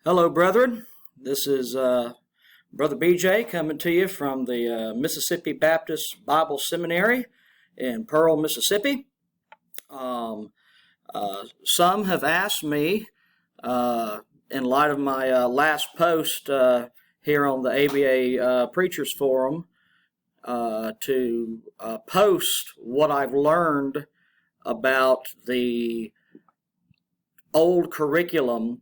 Hello, brethren. This is Brother BJ coming to you from the Mississippi Baptist Bible Seminary in Pearl, Mississippi. Some have asked me, in light of my last post here on the ABA Preachers Forum, to post what I've learned about the old curriculum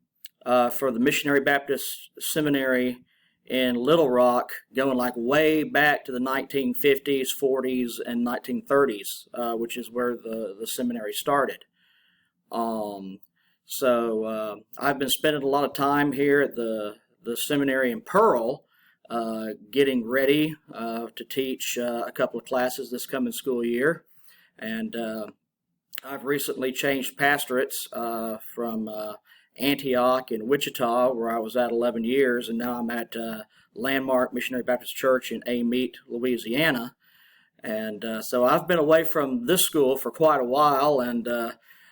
for the Missionary Baptist Seminary in Little Rock, going like way back to the 1950s, 40s, and 1930s, which is where the seminary started. So I've been spending a lot of time here at the seminary in Pearl, getting ready to teach a couple of classes this coming school year. And I've recently changed pastorates from Antioch and Wichita, where I was at 11 years, and now I'm at Landmark Missionary Baptist Church in Amite, Louisiana. And so I've been away from this school for quite a while, and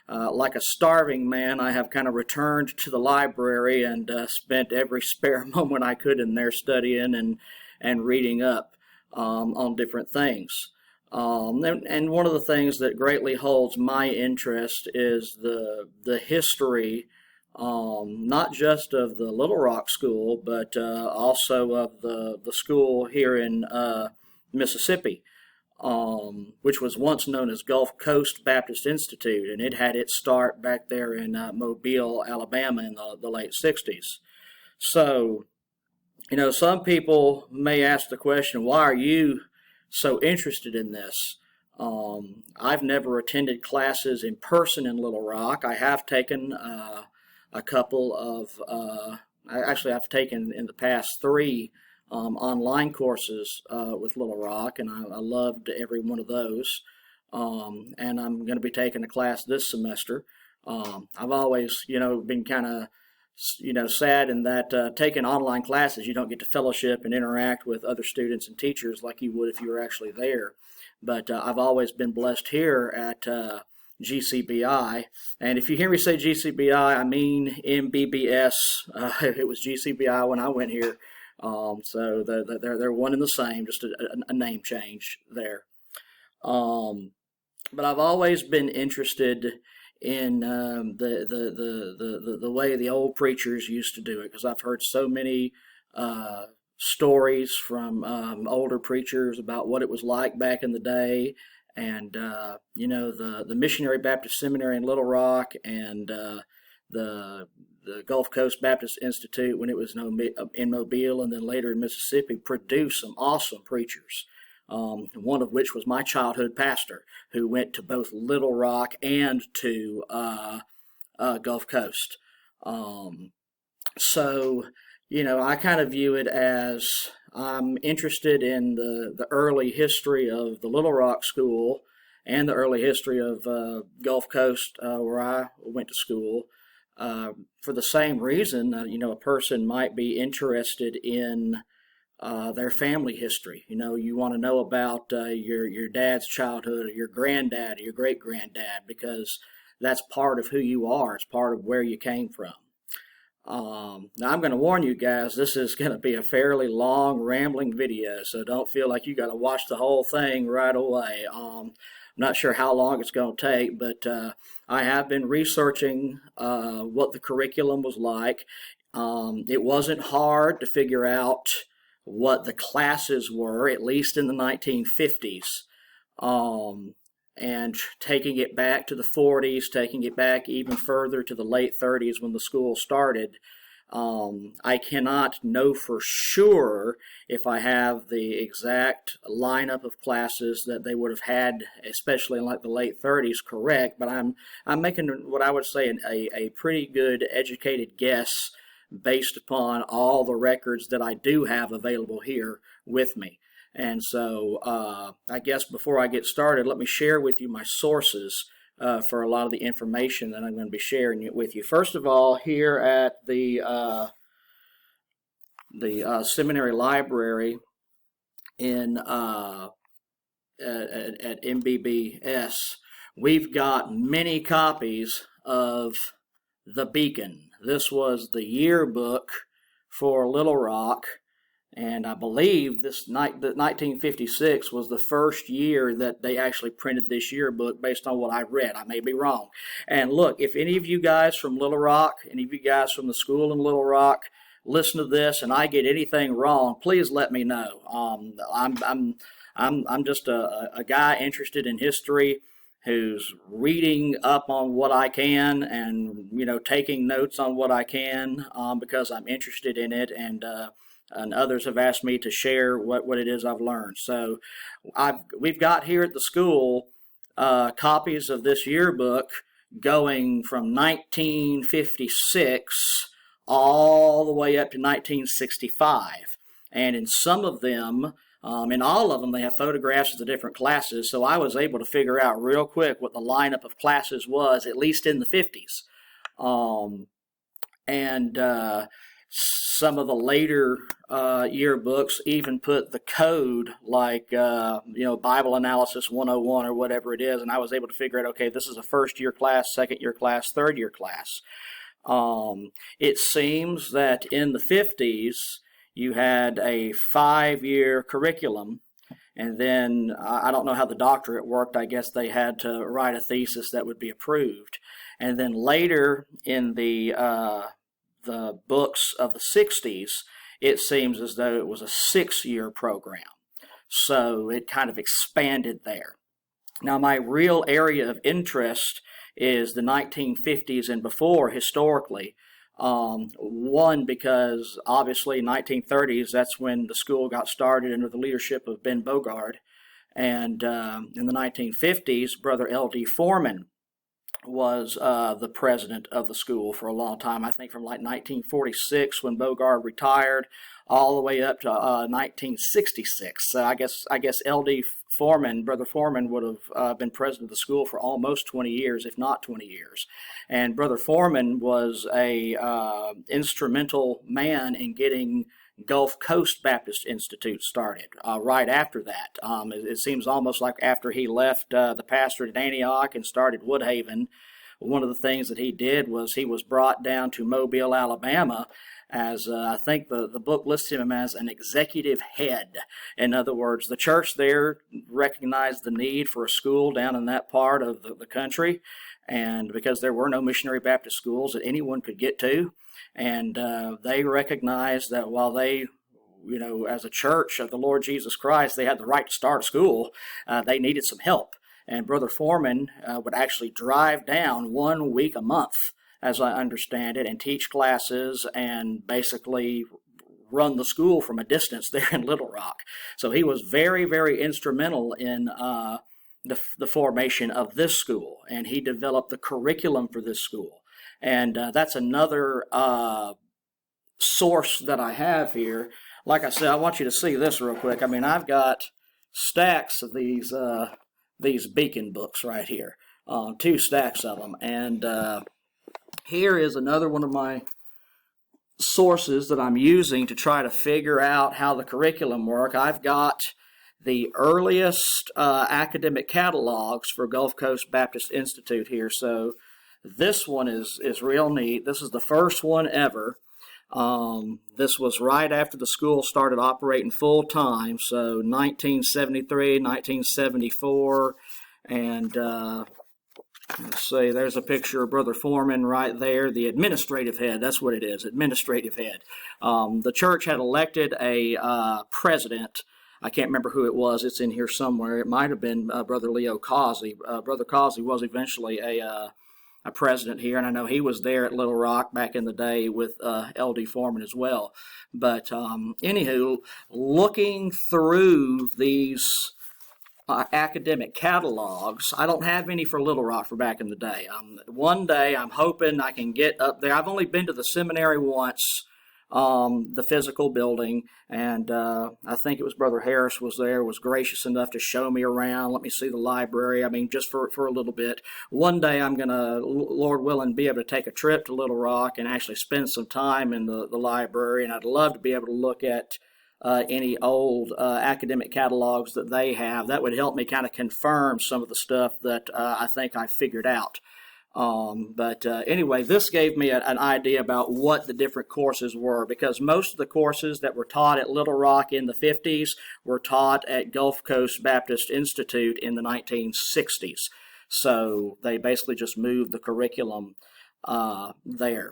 like a starving man, I have kind of returned to the library and spent every spare moment I could in there studying and reading up on different things. And one of the things that greatly holds my interest is the history, not just of the Little Rock School, but also of the school here in Mississippi, which was once known as Gulf Coast Baptist Institute, and it had its start back there in Mobile, Alabama in the late 60s. So, some people may ask the question, why are you so interested in this? I've never attended classes in person in Little Rock. I have taken a couple of, I've taken in the past 3 online courses with Little Rock, and I loved every one of those. And I'm going to be taking a class this semester. I've always, been kind of, sad in that taking online classes, you don't get to fellowship and interact with other students and teachers like you would if you were actually there. But I've always been blessed here at GCBI, and if you hear me say GCBI, I mean MBBS. It was GCBI when I went here, so they're one and the same, just a name change there. But I've always been interested in the way the old preachers used to do it, because I've heard so many stories from older preachers about what it was like back in the day. And, the Missionary Baptist Seminary in Little Rock and the Gulf Coast Baptist Institute, when it was in Mobile and then later in Mississippi, produced some awesome preachers, one of which was my childhood pastor, who went to both Little Rock and to Gulf Coast. So, I kind of view it as I'm interested in the early history of the Little Rock School and the early history of Gulf Coast, where I went to school, for the same reason. A person might be interested in their family history. You want to know about your dad's childhood, or your granddad, or your great-granddad, because that's part of who you are. It's part of where you came from. Now I'm going to warn you guys, this is going to be a fairly long, rambling video, so don't feel like you got to watch the whole thing right away. I'm not sure how long it's going to take, but I have been researching what the curriculum was like. It wasn't hard to figure out what the classes were, at least in the 1950s. And taking it back to the 40s, taking it back even further to the late 30s when the school started, I cannot know for sure if I have the exact lineup of classes that they would have had, especially in like the late 30s, correct. But I'm making what I would say a pretty good educated guess based upon all the records that I do have available here with me. And so I guess before I get started, let me share with you my sources for a lot of the information that I'm going to be sharing it with you. First of all, here at the seminary library in at MBBS, we've got many copies of The Beacon. This was the yearbook for Little Rock, and I believe the 1956 was the first year that they actually printed this yearbook based on what I read. I may be wrong. And look, if any of you guys from Little Rock, any of you guys from the school in Little Rock, listen to this and I get anything wrong, please let me know. I'm just a guy interested in history who's reading up on what I can and taking notes on what I can because I'm interested in it, and others have asked me to share what it is I've learned. So we've got here at the school copies of this yearbook going from 1956 all the way up to 1965. And in some of them, in all of them, they have photographs of the different classes. So I was able to figure out real quick what the lineup of classes was, at least in the 50s. Some of the later yearbooks even put the code like, Bible Analysis 101 or whatever it is. And I was able to figure out, okay, this is a first year class, second year class, third year class. It seems that in the 50s, you had a 5-year curriculum, and then I don't know how the doctorate worked. I guess they had to write a thesis that would be approved. And then later in the books of the 60s, it seems as though it was a 6-year program. So it kind of expanded there. Now, my real area of interest is the 1950s and before historically. One, because obviously 1930s, that's when the school got started under the leadership of Ben Bogard. And in the 1950s, Brother L.D. Foreman was the president of the school for a long time. I think from like 1946 when Bogard retired all the way up to 1966. So I guess L.D. Foreman, Brother Foreman, would have been president of the school for almost 20 years, if not 20 years. And Brother Foreman was a instrumental man in getting Gulf Coast Baptist Institute started right after that. It seems almost like after he left the pastorate at Antioch and started Woodhaven, one of the things that he did was he was brought down to Mobile, Alabama, as I think the book lists him as an executive head. In other words, the church there recognized the need for a school down in that part of the country, and because there were no missionary Baptist schools that anyone could get to, and they recognized that while they, as a church of the Lord Jesus Christ, they had the right to start a school, they needed some help. And Brother Foreman would actually drive down 1 week a month, as I understand it, and teach classes and basically run the school from a distance there in Little Rock. So he was very, very instrumental in the formation of this school, and he developed the curriculum for this school. And that's another source that I have here. Like I said, I want you to see this real quick. I mean, I've got stacks of these Beacon books right here, 2 stacks of them. And here is another one of my sources that I'm using to try to figure out how the curriculum work. I've got the earliest academic catalogs for Gulf Coast Baptist Institute here. So this one is real neat. This is the first one ever. This was right after the school started operating full time, so 1973, 1974, and let's see, there's a picture of Brother Foreman right there, the administrative head. That's what it is, administrative head. The church had elected a president. I can't remember who it was. It's in here somewhere. It might have been Brother Leo Causey. Brother Causey was eventually a president here, and I know he was there at Little Rock back in the day with L.D. Foreman as well. But anywho, looking through these academic catalogs, I don't have any for Little Rock for back in the day. One day I'm hoping I can get up there. I've only been to the seminary once, the physical building, and I think it was Brother Harris was there, was gracious enough to show me around, let me see the library, I mean, just for a little bit. One day I'm going to, Lord willing, be able to take a trip to Little Rock and actually spend some time in the library, and I'd love to be able to look at any old academic catalogs that they have. That would help me kind of confirm some of the stuff that I think I figured out. Anyway, this gave me an idea about what the different courses were, because most of the courses that were taught at Little Rock in the 50s were taught at Gulf Coast Baptist Institute in the 1960s. So they basically just moved the curriculum there.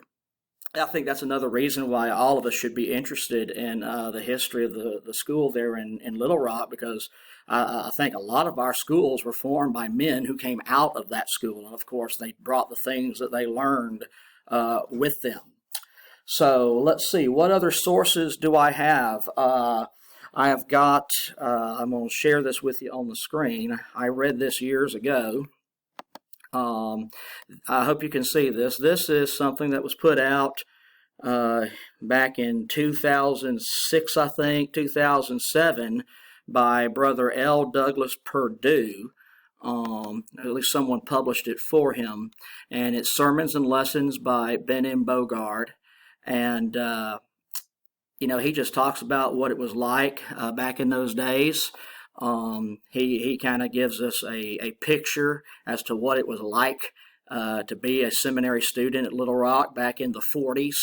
I think that's another reason why all of us should be interested in the history of the school there in Little Rock, because I think a lot of our schools were formed by men who came out of that school. And of course, they brought the things that they learned with them. So let's see, what other sources do I have? I have got, I'm going to share this with you on the screen. I read this years ago. I hope you can see this. This is something that was put out back in 2006, I think, 2007, by Brother L. Douglas Perdue. At least someone published it for him. And it's Sermons and Lessons by Ben M. Bogard. And, he just talks about what it was like back in those days. He kind of gives us a picture as to what it was like to be a seminary student at Little Rock back in the 40s.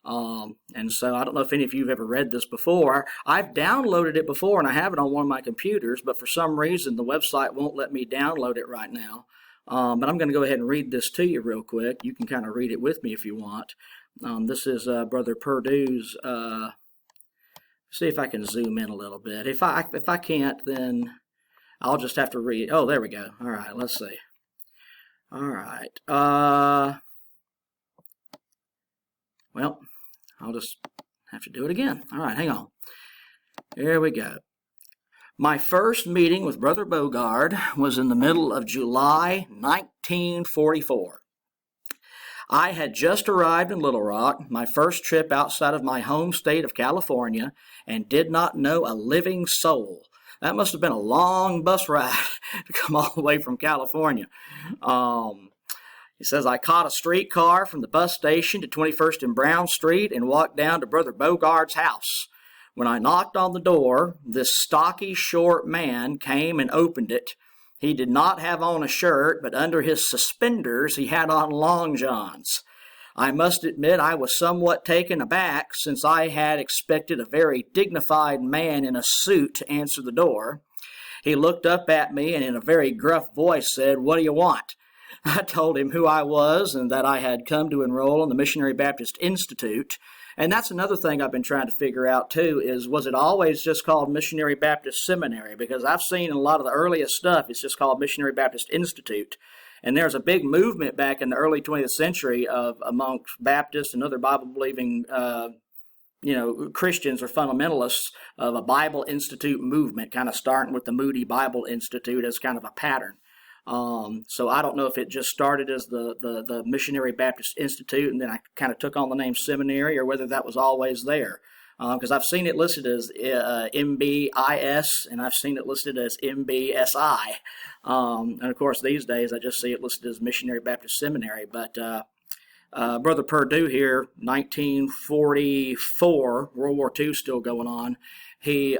And so I don't know if any of you have ever read this before. I've downloaded it before and I have it on one of my computers, but for some reason the website won't let me download it right now. But I'm going to go ahead and read this to you real quick. You can kind of read it with me if you want. This is Brother Perdue's. See if I can zoom in a little bit. If I can't, then I'll just have to read. Oh, there we go. All right, let's see. All right. Well, I'll just have to do it again. All right, hang on. Here we go. My first meeting with Brother Bogard was in the middle of July 1944. I had just arrived in Little Rock, my first trip outside of my home state of California, and did not know a living soul. That must have been a long bus ride to come all the way from California. He says, I caught a streetcar from the bus station to 21st and Brown Street and walked down to Brother Bogard's house. When I knocked on the door, this stocky, short man came and opened it. He did not have on a shirt, but under his suspenders he had on long johns. I must admit I was somewhat taken aback, since I had expected a very dignified man in a suit to answer the door. He looked up at me and in a very gruff voice said, What do you want? I told him who I was and that I had come to enroll in the Missionary Baptist Institute. And that's another thing I've been trying to figure out, too, is was it always just called Missionary Baptist Seminary? Because I've seen in a lot of the earliest stuff, it's just called Missionary Baptist Institute. And there's a big movement back in the early 20th century amongst Baptists and other Bible-believing Christians or fundamentalists of a Bible Institute movement, kind of starting with the Moody Bible Institute as kind of a pattern. So I don't know if it just started as the Missionary Baptist Institute and then I kind of took on the name Seminary, or whether that was always there. Because I've seen it listed as MBIS and I've seen it listed as MBSI. And of course these days I just see it listed as Missionary Baptist Seminary. But Brother Perdue here, 1944, World War II still going on, he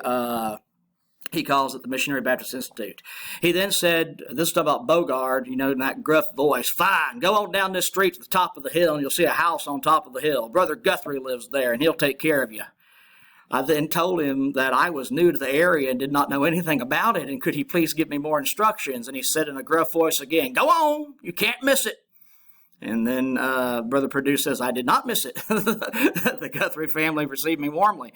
calls it the Missionary Baptist Institute. He then said, this is about Bogard, in that gruff voice, Fine, go on down this street to the top of the hill and you'll see a house on top of the hill. Brother Guthrie lives there and he'll take care of you. I then told him that I was new to the area and did not know anything about it, and could he please give me more instructions? And he said in a gruff voice again, Go on, you can't miss it. And then Brother Perdue says, I did not miss it. The Guthrie family received me warmly.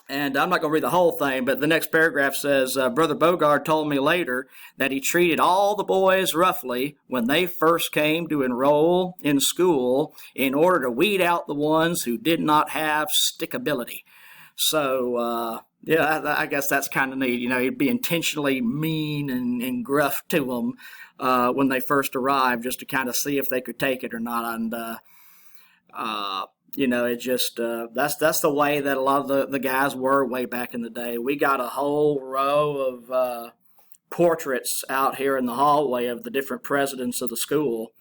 And I'm not going to read the whole thing, but the next paragraph says, Brother Bogard told me later that he treated all the boys roughly when they first came to enroll in school in order to weed out the ones who did not have stickability. So, I guess that's kind of neat. He'd be intentionally mean and gruff to them when they first arrived, just to kind of see if they could take it or not. And, it just, that's the way that a lot of the guys were way back in the day. We got a whole row of portraits out here in the hallway of the different presidents of the school,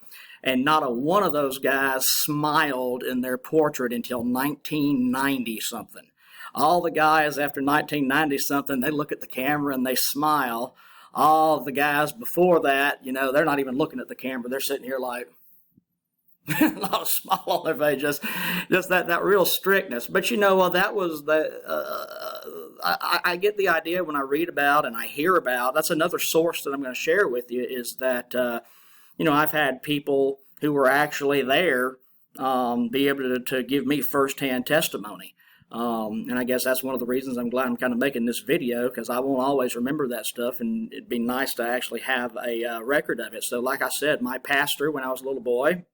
and not a one of those guys smiled in their portrait until 1990-something. All the guys after 1990-something, they look at the camera and they smile. all the guys before that, they're not even looking at the camera. They're sitting here like, a lot of smile on their face, just that real strictness. But that was I get the idea when I read about and I hear about. That's another source that I'm going to share with you is that I've had people who were actually there be able to give me firsthand testimony. And I guess that's one of the reasons I'm glad I'm kind of making this video, because I won't always remember that stuff, and it'd be nice to actually have a record of it. So like I said, my pastor when I was a little boy,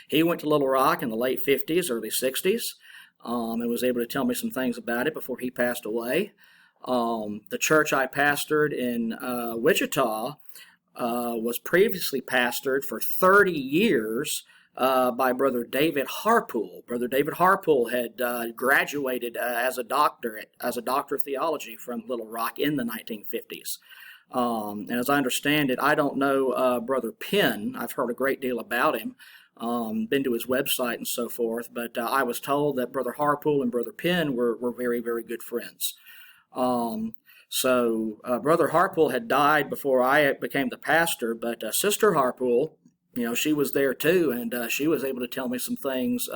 he went to Little Rock in the late 50s, early 60s, and was able to tell me some things about it before he passed away. The church I pastored in Wichita was previously pastored for 30 years by Brother David Harpool. Brother David Harpool had graduated as a doctor of theology from Little Rock in the 1950s. And as I understand it, I don't know Brother Penn. I've heard a great deal about him, been to his website and so forth, but I was told that Brother Harpool and Brother Penn were very, very good friends. So Brother Harpool had died before I became the pastor, but Sister Harpool, she was there too, and she was able to tell me some things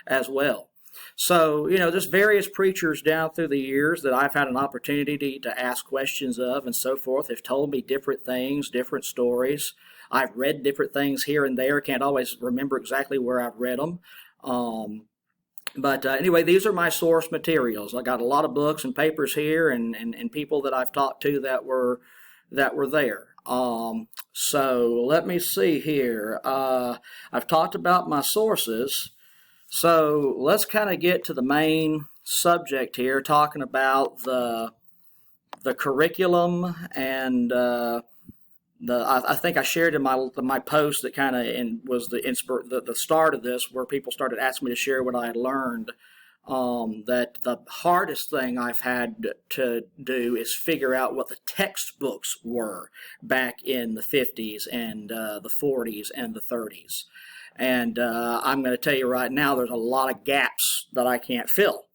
as well. So, there's various preachers down through the years that I've had an opportunity to ask questions of and so forth. They've told me different things, different stories. I've read different things here and there. Can't always remember exactly where I've read them. But anyway, these are my source materials. I got a lot of books and papers here and people that I've talked to that were there. So let me see here. I've talked about my sources. So let's kind of get to the main subject here, talking about the curriculum and I think I shared in my post that kind of was the start of this, where people started asking me to share what I had learned. That the hardest thing I've had to do is figure out what the textbooks were back in the 50s and the 40s and the 30s. And I'm going to tell you right now, there's a lot of gaps that I can't fill.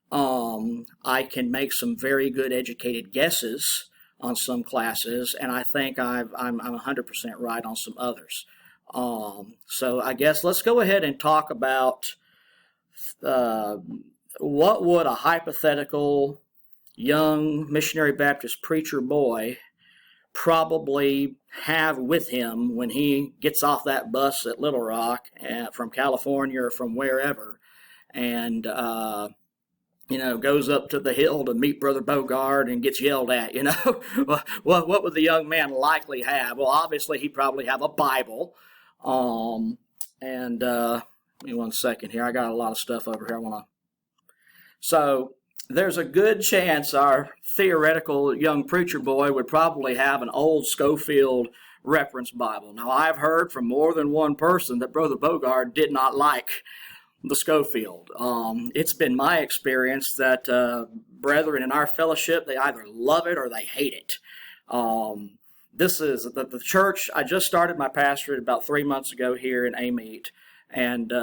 I can make some very good educated guesses on some classes, and I think I'm 100% right on some others. So I guess let's go ahead and talk about what would a hypothetical young missionary Baptist preacher boy probably have with him when he gets off that bus at Little Rock from California or from wherever, and goes up to the hill to meet Brother Bogard and gets yelled at. What would the young man likely have? Well, obviously he'd probably have a Bible. And give me one second here. I got a lot of stuff over here I want to. So there's a good chance our theoretical young preacher boy would probably have an old Schofield reference Bible. Now, I've heard from more than one person that Brother Bogard did not like the Schofield. It's been my experience that brethren in our fellowship, they either love it or they hate it. This is the church. I just started my pastorate about 3 months ago here in Amite, and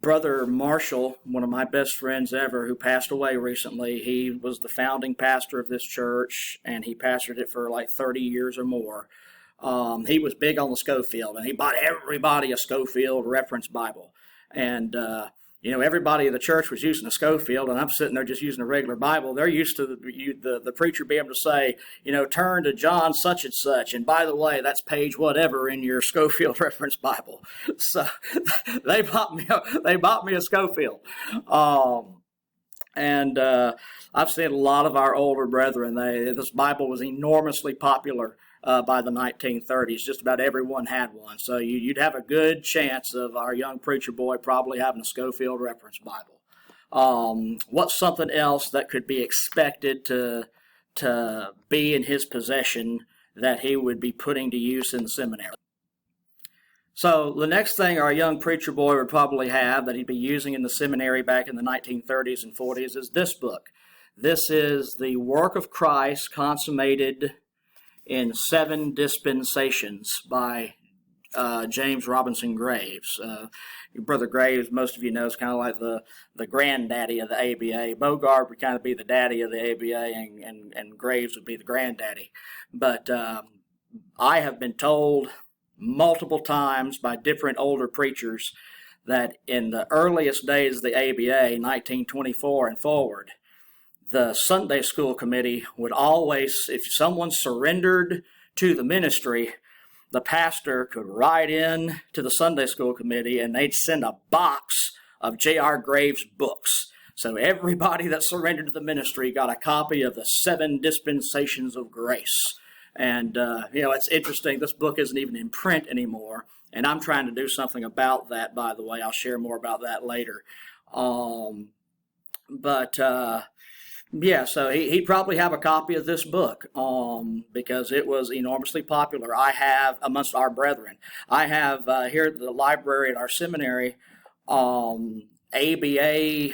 Brother Marshall, one of my best friends ever, who passed away recently, he was the founding pastor of this church, and he pastored it for like 30 years or more. He was big on the Schofield, and he bought everybody a Schofield reference Bible. And, everybody in the church was using a Schofield, and I'm sitting there just using a regular Bible. They're used to the preacher being able to say, turn to John such and such, and by the way, that's page whatever in your Schofield reference Bible. So they bought me a Schofield. And I've seen a lot of our older brethren. This Bible was enormously popular by the 1930s. Just about everyone had one. So you'd have a good chance of our young preacher boy probably having a Schofield reference Bible. What's something else that could be expected to be in his possession that he would be putting to use in the seminary? So the next thing our young preacher boy would probably have that he'd be using in the seminary back in the 1930s and 40s is this book. This is the work of Christ consummated in 7 dispensations by James Robinson Graves. Brother Graves, most of you know, is kind of like the granddaddy of the ABA. Bogard would kind of be the daddy of the ABA, and Graves would be the granddaddy. But I have been told multiple times by different older preachers that in the earliest days of the ABA, 1924 and forward, the Sunday school committee would always, if someone surrendered to the ministry, the pastor could write in to the Sunday school committee and they'd send a box of J.R. Graves books. So everybody that surrendered to the ministry got a copy of the 7 Dispensations of Grace. And, it's interesting. This book isn't even in print anymore. And I'm trying to do something about that, by the way. I'll share more about that later. So he'd probably have a copy of this book because it was enormously popular. I have, amongst our brethren, I have here at the library at our seminary, ABA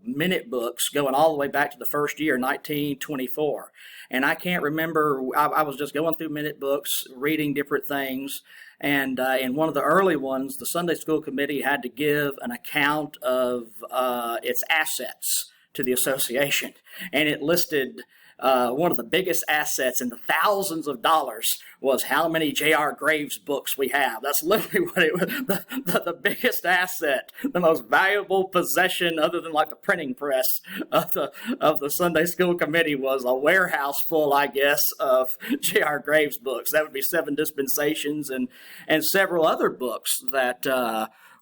minute books going all the way back to the first year, 1924. And I can't remember, I was just going through minute books, reading different things. And in one of the early ones, the Sunday school committee had to give an account of its assets to the association, and it listed one of the biggest assets in the thousands of dollars was how many J.R. Graves books we have. That's literally what it was. The biggest asset, the most valuable possession, other than like the printing press of the Sunday school committee, was a warehouse full, I guess, of J.R. Graves books. That would be 7 Dispensations and several other books that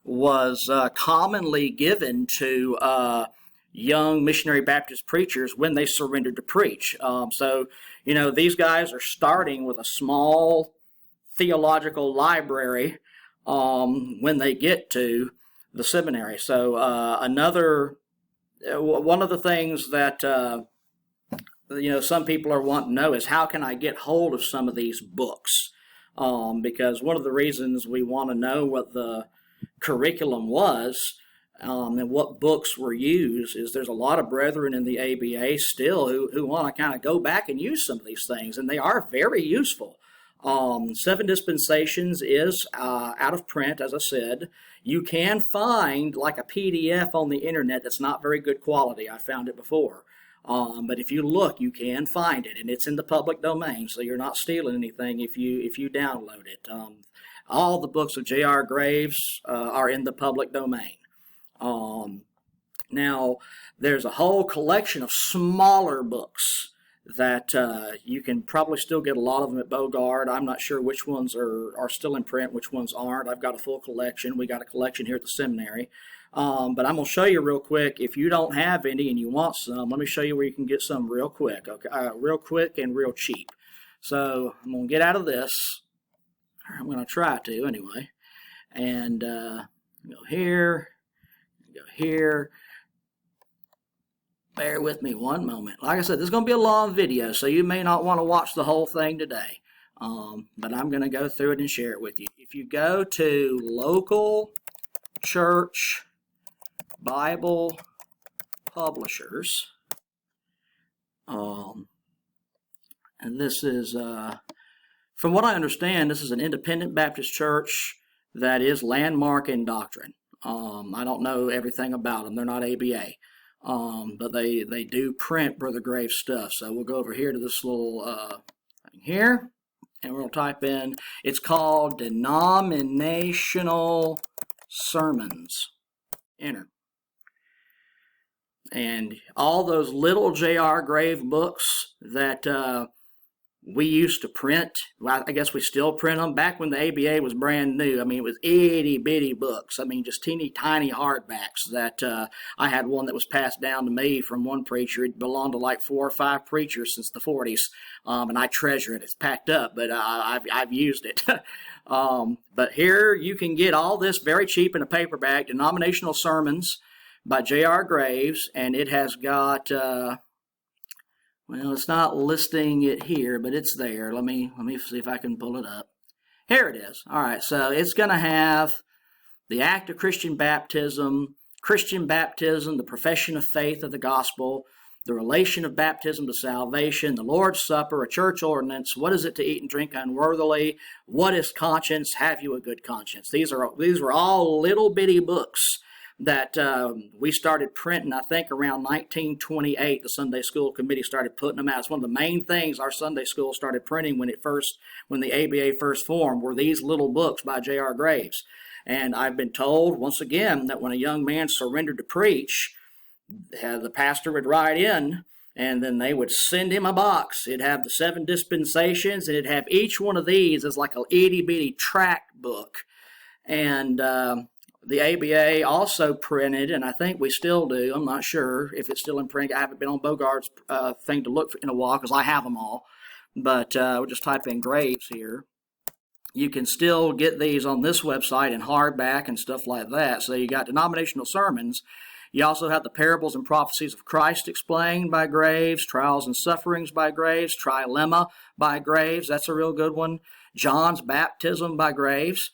was commonly given to young missionary Baptist preachers when they surrendered to preach. These guys are starting with a small theological library when they get to the seminary. So one of the things that some people are wanting to know is, how can I get hold of some of these books? Because one of the reasons we want to know what the curriculum was and what books were used is there's a lot of brethren in the ABA still who want to kind of go back and use some of these things, and they are very useful. 7 Dispensations is out of print, as I said. You can find like a PDF on the internet that's not very good quality. I found it before. But if you look, you can find it, and it's in the public domain, so you're not stealing anything if you download it. All the books of J.R. Graves are in the public domain. Now, there's a whole collection of smaller books that you can probably still get a lot of them at Bogard. I'm not sure which ones are still in print, which ones aren't. I've got a full collection. We got a collection here at the seminary. But I'm going to show you real quick. If you don't have any and you want some, let me show you where you can get some real quick. Okay, real quick and real cheap. So I'm going to get out of this. I'm going to try to anyway. And go here. Go here. Bear with me one moment. Like I said, this is going to be a long video, so you may not want to watch the whole thing today. But I'm going to go through it and share it with you. If you go to local church Bible publishers, and this is, from what I understand, this is an independent Baptist church that is landmark in doctrine. I don't know everything about them. They're not ABA. But they do print Brother Graves stuff. So we'll go over here to this little thing here, and we'll type in, it's called Denominational Sermons. Enter. And all those little J.R. Graves books that we used to print, well, I guess we still print them. Back when the ABA was brand new, I mean, it was itty-bitty books. I mean, just teeny tiny hardbacks that I had one that was passed down to me from one preacher. It belonged to like 4 or 5 preachers since the 40s, and I treasure it. It's packed up, but I've used it. But here you can get all this very cheap in a paperback, Denominational Sermons by J.R. Graves, and it has got... well, it's not listing it here, but it's there. Let me see if I can pull it up. Here it is. All right, so it's going to have the act of Christian baptism, the profession of faith of the gospel, the relation of baptism to salvation, the Lord's Supper, a church ordinance, what is it to eat and drink unworthily, what is conscience, have you a good conscience. These were all little bitty books that we started printing, I think, around 1928. The Sunday School Committee started putting them out. It's one of the main things our Sunday school started printing when the ABA first formed, were these little books by J.R. Graves. And I've been told, once again, that when a young man surrendered to preach, the pastor would write in, and then they would send him a box. It'd have the 7 dispensations, and it'd have each one of these as like a itty-bitty tract book. And the ABA also printed, and I think we still do, I'm not sure if it's still in print. I haven't been on Bogart's thing to look for in a while because I have them all. But we'll just type in Graves here. You can still get these on this website in hardback and stuff like that. So you got denominational sermons. You also have the Parables and Prophecies of Christ explained by Graves, Trials and Sufferings by Graves, Trilemma by Graves, that's a real good one, John's Baptism by Graves.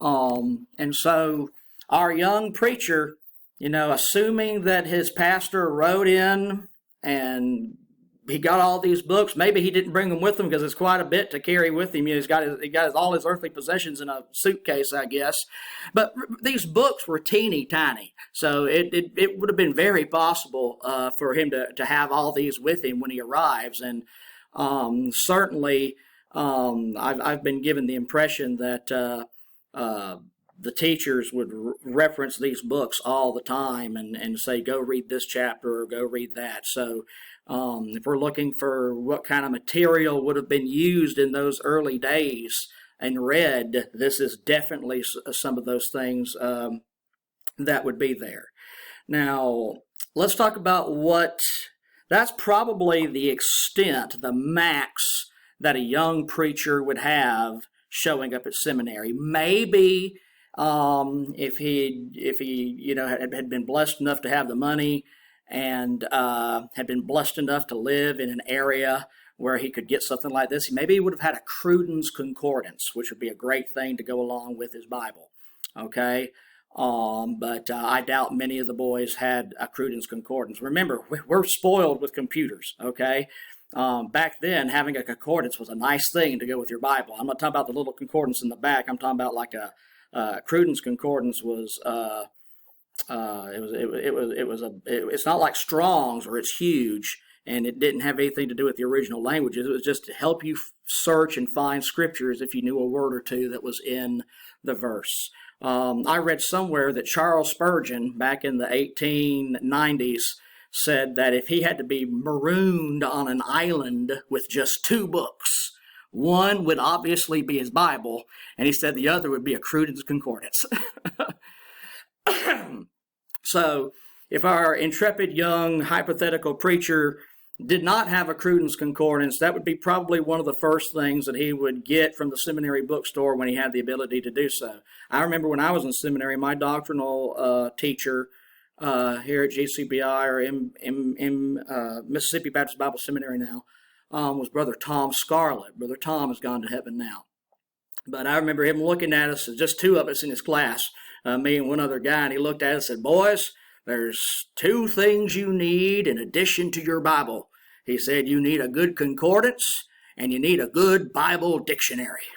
And so our young preacher, assuming that his pastor wrote in and he got all these books, maybe he didn't bring them with him because it's quite a bit to carry with him. He got all his earthly possessions in a suitcase, I guess. But these books were teeny tiny, so it would have been very possible for him to have all these with him when he arrives. And certainly, I've been given the impression that the teachers would reference these books all the time and say, go read this chapter or go read that. So if we're looking for what kind of material would have been used in those early days and read, this is definitely some of those things that would be there. Now, let's talk about that's probably the extent, the max that a young preacher would have showing up at seminary. Maybe if he had been blessed enough to have the money and had been blessed enough to live in an area where he could get something like this, maybe he would have had a Cruden's Concordance, which would be a great thing to go along with his Bible. Okay, but I doubt many of the boys had a Cruden's Concordance. Remember, we're spoiled with computers. Okay. Back then, having a concordance was a nice thing to go with your Bible. I'm not talking about the little concordance in the back. I'm talking about like a Cruden's Concordance was. It's not like Strong's where it's huge and it didn't have anything to do with the original languages. It was just to help you search and find scriptures if you knew a word or two that was in the verse. I read somewhere that Charles Spurgeon, back in the 1890s, said that if he had to be marooned on an island with just 2 books, one would obviously be his Bible, and he said the other would be a Cruden's Concordance. So, if our intrepid young hypothetical preacher did not have a Cruden's Concordance, that would be probably one of the first things that he would get from the seminary bookstore when he had the ability to do so. I remember when I was in seminary, my doctrinal teacher here at GCBI or Mississippi Baptist Bible Seminary now was Brother Tom Scarlett. Brother Tom has gone to heaven now. But I remember him looking at us, just 2 of us in his class, me and one other guy, and he looked at us and said, "Boys, there's 2 things you need in addition to your Bible." He said, "You need a good concordance and you need a good Bible dictionary."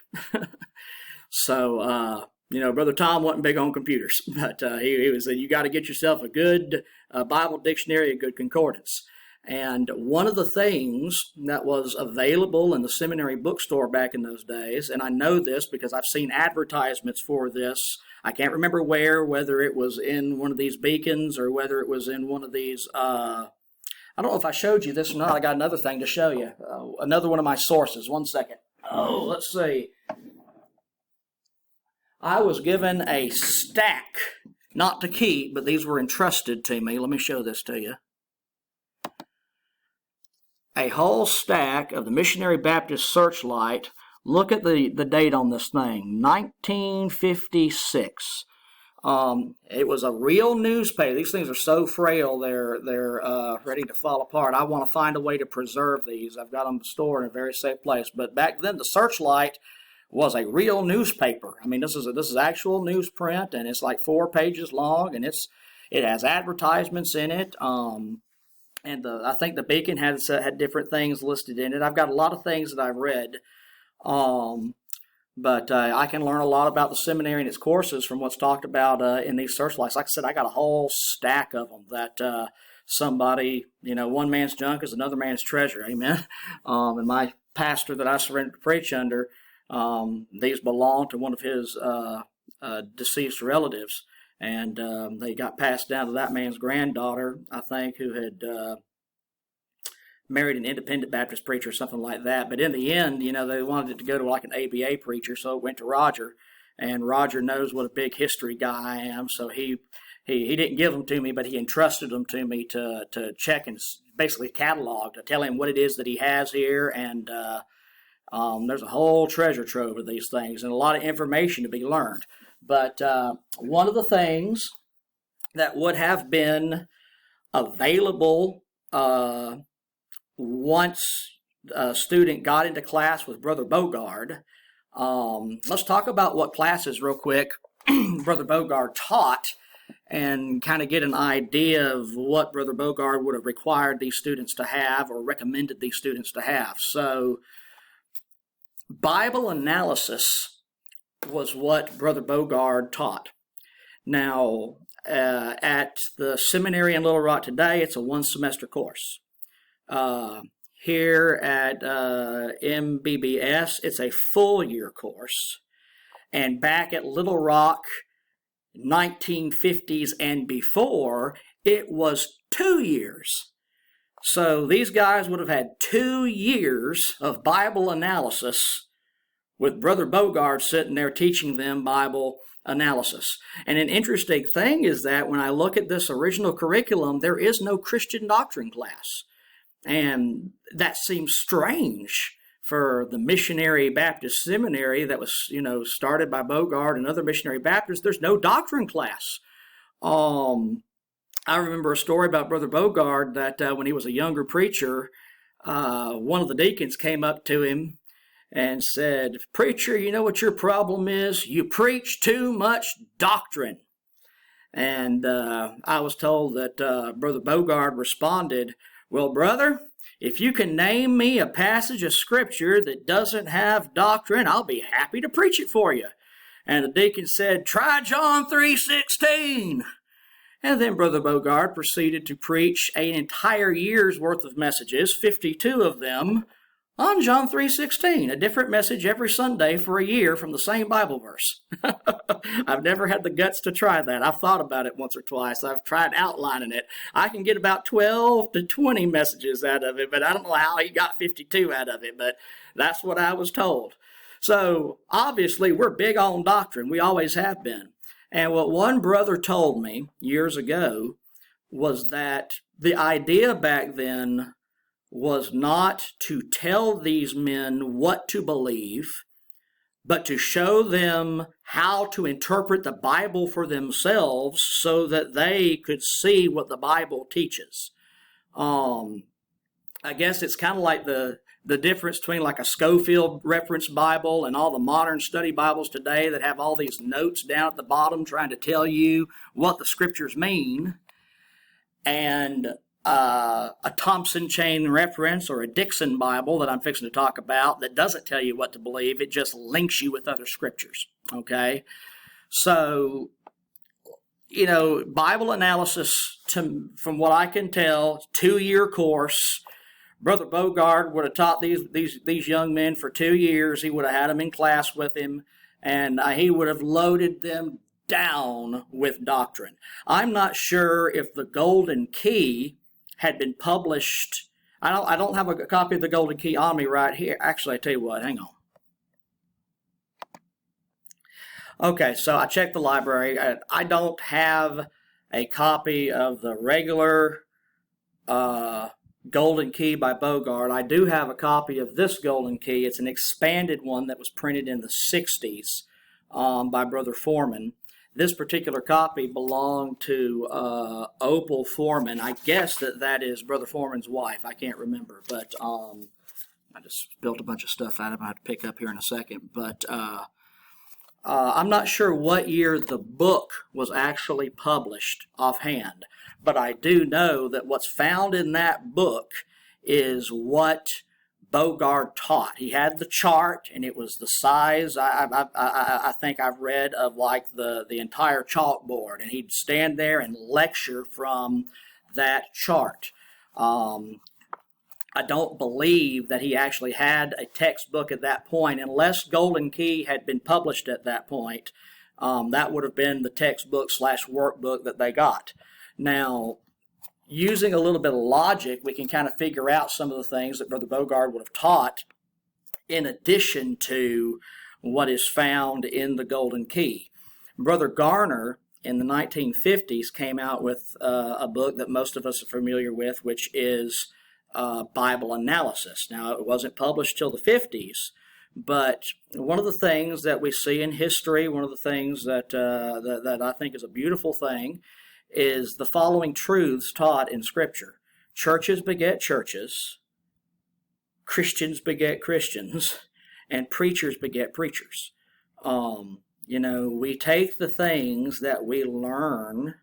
So, Brother Tom wasn't big on computers, but he said, you got to get yourself a good Bible dictionary, a good concordance. And one of the things that was available in the seminary bookstore back in those days, and I know this because I've seen advertisements for this, I can't remember whether it was in one of these beacons or whether it was in one of these, I don't know if I showed you this or not. I got another thing to show you. Another one of my sources. One second. Let's see. I was given a stack, not to keep, but these were entrusted to me. Let me show this to you. A whole stack of the Missionary Baptist Searchlight. Look at the date on this thing, 1956. It was a real newspaper. These things are so frail, they're ready to fall apart. I want to find a way to preserve these. I've got them stored in a very safe place. But back then, the Searchlight was a real newspaper. I mean, this is actual newsprint, and it's like 4 pages long, and it has advertisements in it. And I think the Beacon had different things listed in it. I've got a lot of things that I've read, but I can learn a lot about the seminary and its courses from what's talked about in these searchlights. Like I said, I got a whole stack of them that somebody, one man's junk is another man's treasure. Amen. And my pastor that I surrendered to preach under, these belong to one of his deceased relatives. And they got passed down to that man's granddaughter, I think, who had married an independent Baptist preacher or something like that. But in the end, they wanted it to go to like an ABA preacher, so it went to Roger. And Roger knows what a big history guy I am, so he didn't give them to me, but he entrusted them to me to check and basically catalog, to tell him what it is that he has here. And there's a whole treasure trove of these things and a lot of information to be learned. But one of the things that would have been available once a student got into class with Brother Bogard, let's talk about what classes real quick Brother Bogard taught and kind of get an idea of what Brother Bogard would have required these students to have or recommended these students to have. So, Bible analysis was what Brother Bogard taught. Now, at the seminary in Little Rock today, it's a one-semester course. Here at MBBS, it's a full-year course. And back at Little Rock, 1950s and before, it was 2 years. So these guys would have had 2 years of Bible analysis with Brother Bogard sitting there teaching them Bible analysis. And an interesting thing is that when I look at this original curriculum, there is no Christian doctrine class. And that seems strange for the Missionary Baptist Seminary that was, started by Bogard and other missionary Baptists. There's no doctrine class. I remember a story about Brother Bogard that when he was a younger preacher, one of the deacons came up to him and said, "Preacher, you know what your problem is? You preach too much doctrine." And I was told that Brother Bogard responded, "Well, brother, if you can name me a passage of Scripture that doesn't have doctrine, I'll be happy to preach it for you." And the deacon said, "Try John 3:16. And then Brother Bogard proceeded to preach an entire year's worth of messages, 52 of them, on John 3:16, a different message every Sunday for a year from the same Bible verse. I've never had the guts to try that. I've thought about it once or twice. I've tried outlining it. I can get about 12 to 20 messages out of it, but I don't know how he got 52 out of it, but that's what I was told. So obviously we're big on doctrine. We always have been. And what one brother told me years ago was that the idea back then was not to tell these men what to believe, but to show them how to interpret the Bible for themselves so that they could see what the Bible teaches. I guess it's kind of like the difference between like a Schofield reference Bible and all the modern study Bibles today that have all these notes down at the bottom trying to tell you what the Scriptures mean, and a Thompson chain reference or a Dixon Bible that I'm fixing to talk about that doesn't tell you what to believe. It just links you with other scriptures, okay? So, Bible analysis, from what I can tell, 2-year course. Brother Bogard would have taught these young men for 2 years. He would have had them in class with him, and he would have loaded them down with doctrine. I'm not sure if the Golden Key had been published. I don't have a copy of the Golden Key on me right here. Actually, I tell you what, hang on. Okay, so I checked the library. I don't have a copy of the regular Golden Key by Bogard. I do have a copy of this Golden Key. It's an expanded one that was printed in the 60s by Brother Foreman. This particular copy belonged to Opal Foreman. I guess that is Brother Foreman's wife. I can't remember, but I just built a bunch of stuff out of it. I have to pick up here in a second. But I'm not sure what year the book was actually published offhand. but I do know that what's found in that book is what Bogard taught. He had the chart, and it was the size, I think I've read, of like the entire chalkboard, and he'd stand there and lecture from that chart. I don't believe that he actually had a textbook at that point, unless Golden Key had been published at that point. That would have been the textbook / workbook that they got. Now, using a little bit of logic, we can kind of figure out some of the things that Brother Bogard would have taught in addition to what is found in the Golden Key. Brother Garner, in the 1950s, came out with a book that most of us are familiar with, which is Bible Analysis. Now, it wasn't published till the 50s, but one of the things that we see in history, one of the things that I think is a beautiful thing, is the following truths taught in Scripture. Churches beget churches, Christians beget Christians, and preachers beget preachers. We take the things that we learn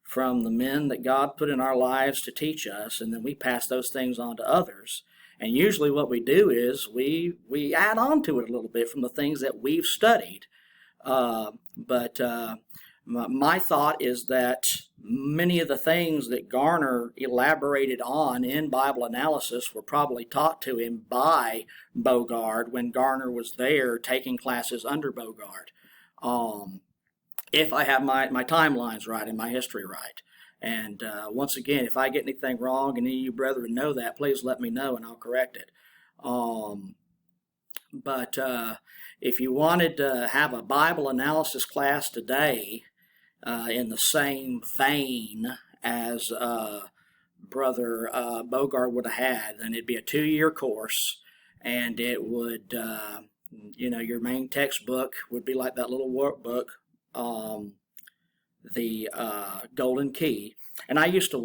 from the men that God put in our lives to teach us, and then we pass those things on to others. And usually what we do is we add on to it a little bit from the things that we've studied. But my thought is that many of the things that Garner elaborated on in Bible Analysis were probably taught to him by Bogard when Garner was there taking classes under Bogard. If I have my timelines right and my history right. And once again, if I get anything wrong and any of you brethren know that, please let me know and I'll correct it. But if you wanted to have a Bible analysis class today in the same vein as Brother Bogard would have had, then it'd be a 2-year course, and it would, your main textbook would be like that little workbook, the Golden Key. And I used to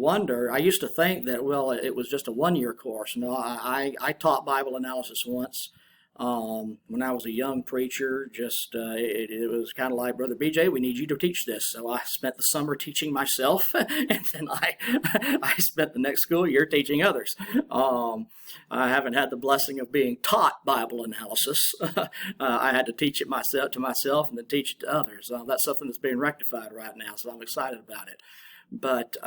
think that, well, it was just a 1-year course. No, I taught Bible analysis once when I was a young preacher. It was kind of like, Brother BJ, we need you to teach this. So I spent the summer teaching myself, and then I spent the next school year teaching others. I haven't had the blessing of being taught Bible analysis. I had to teach it to myself and then teach it to others. That's something that's being rectified right now, so I'm excited about it. But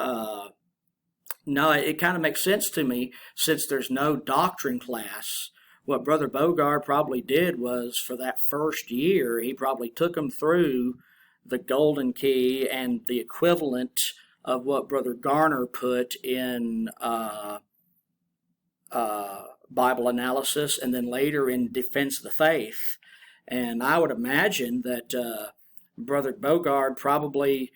no, it kind of makes sense to me, since there's no doctrine class. What Brother Bogard probably did was, for that first year, he probably took them through the Golden Key and the equivalent of what Brother Garner put in Bible Analysis, and then later in Defense of the Faith. And I would imagine that Brother Bogard probably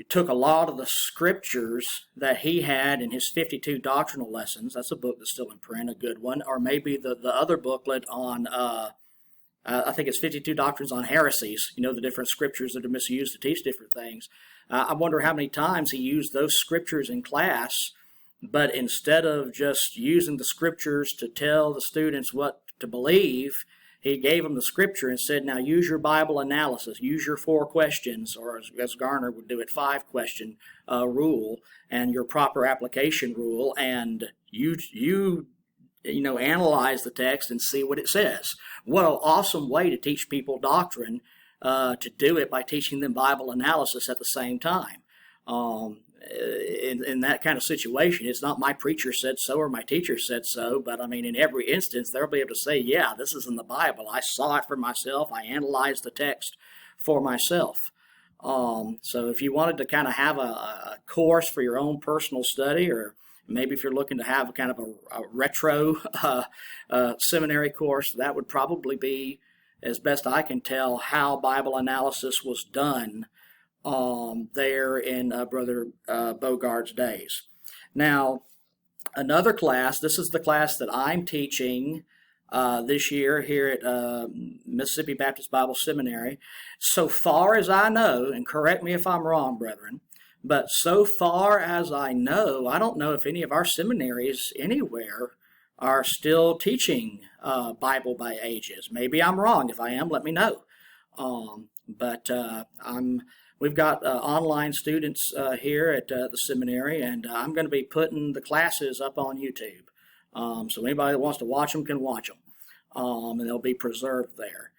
took a lot of the scriptures that he had in his 52 doctrinal lessons. That's a book that's still in print, a good one. Or maybe the other booklet on, I think it's 52 Doctrines on Heresies, the different scriptures that are misused to teach different things. I wonder how many times he used those scriptures in class, but instead of just using the scriptures to tell the students what to believe, he gave them the scripture and said, now use your Bible analysis, use your 4 questions, or as Garner would do it, 5-question rule, and your proper application rule, and you analyze the text and see what it says. What an awesome way to teach people doctrine, to do it by teaching them Bible analysis at the same time. In that kind of situation, it's not my preacher said so or my teacher said so, but I mean, in every instance, they'll be able to say, yeah, this is in the Bible. I saw it for myself. I analyzed the text for myself. So if you wanted to kind of have a course for your own personal study, or maybe if you're looking to have a kind of a retro seminary course, that would probably be, as best I can tell, how Bible analysis was done there in Brother Bogard's days. Now, another class, this is the class that I'm teaching this year here at Mississippi Baptist Bible Seminary. So far as I know, and correct me if I'm wrong, brethren, but so far as I know, I don't know if any of our seminaries anywhere are still teaching Bible by ages. Maybe I'm wrong. If I am, let me know. But we've got online students here at the seminary, and I'm going to be putting the classes up on YouTube. So anybody that wants to watch them can watch them, and they'll be preserved there.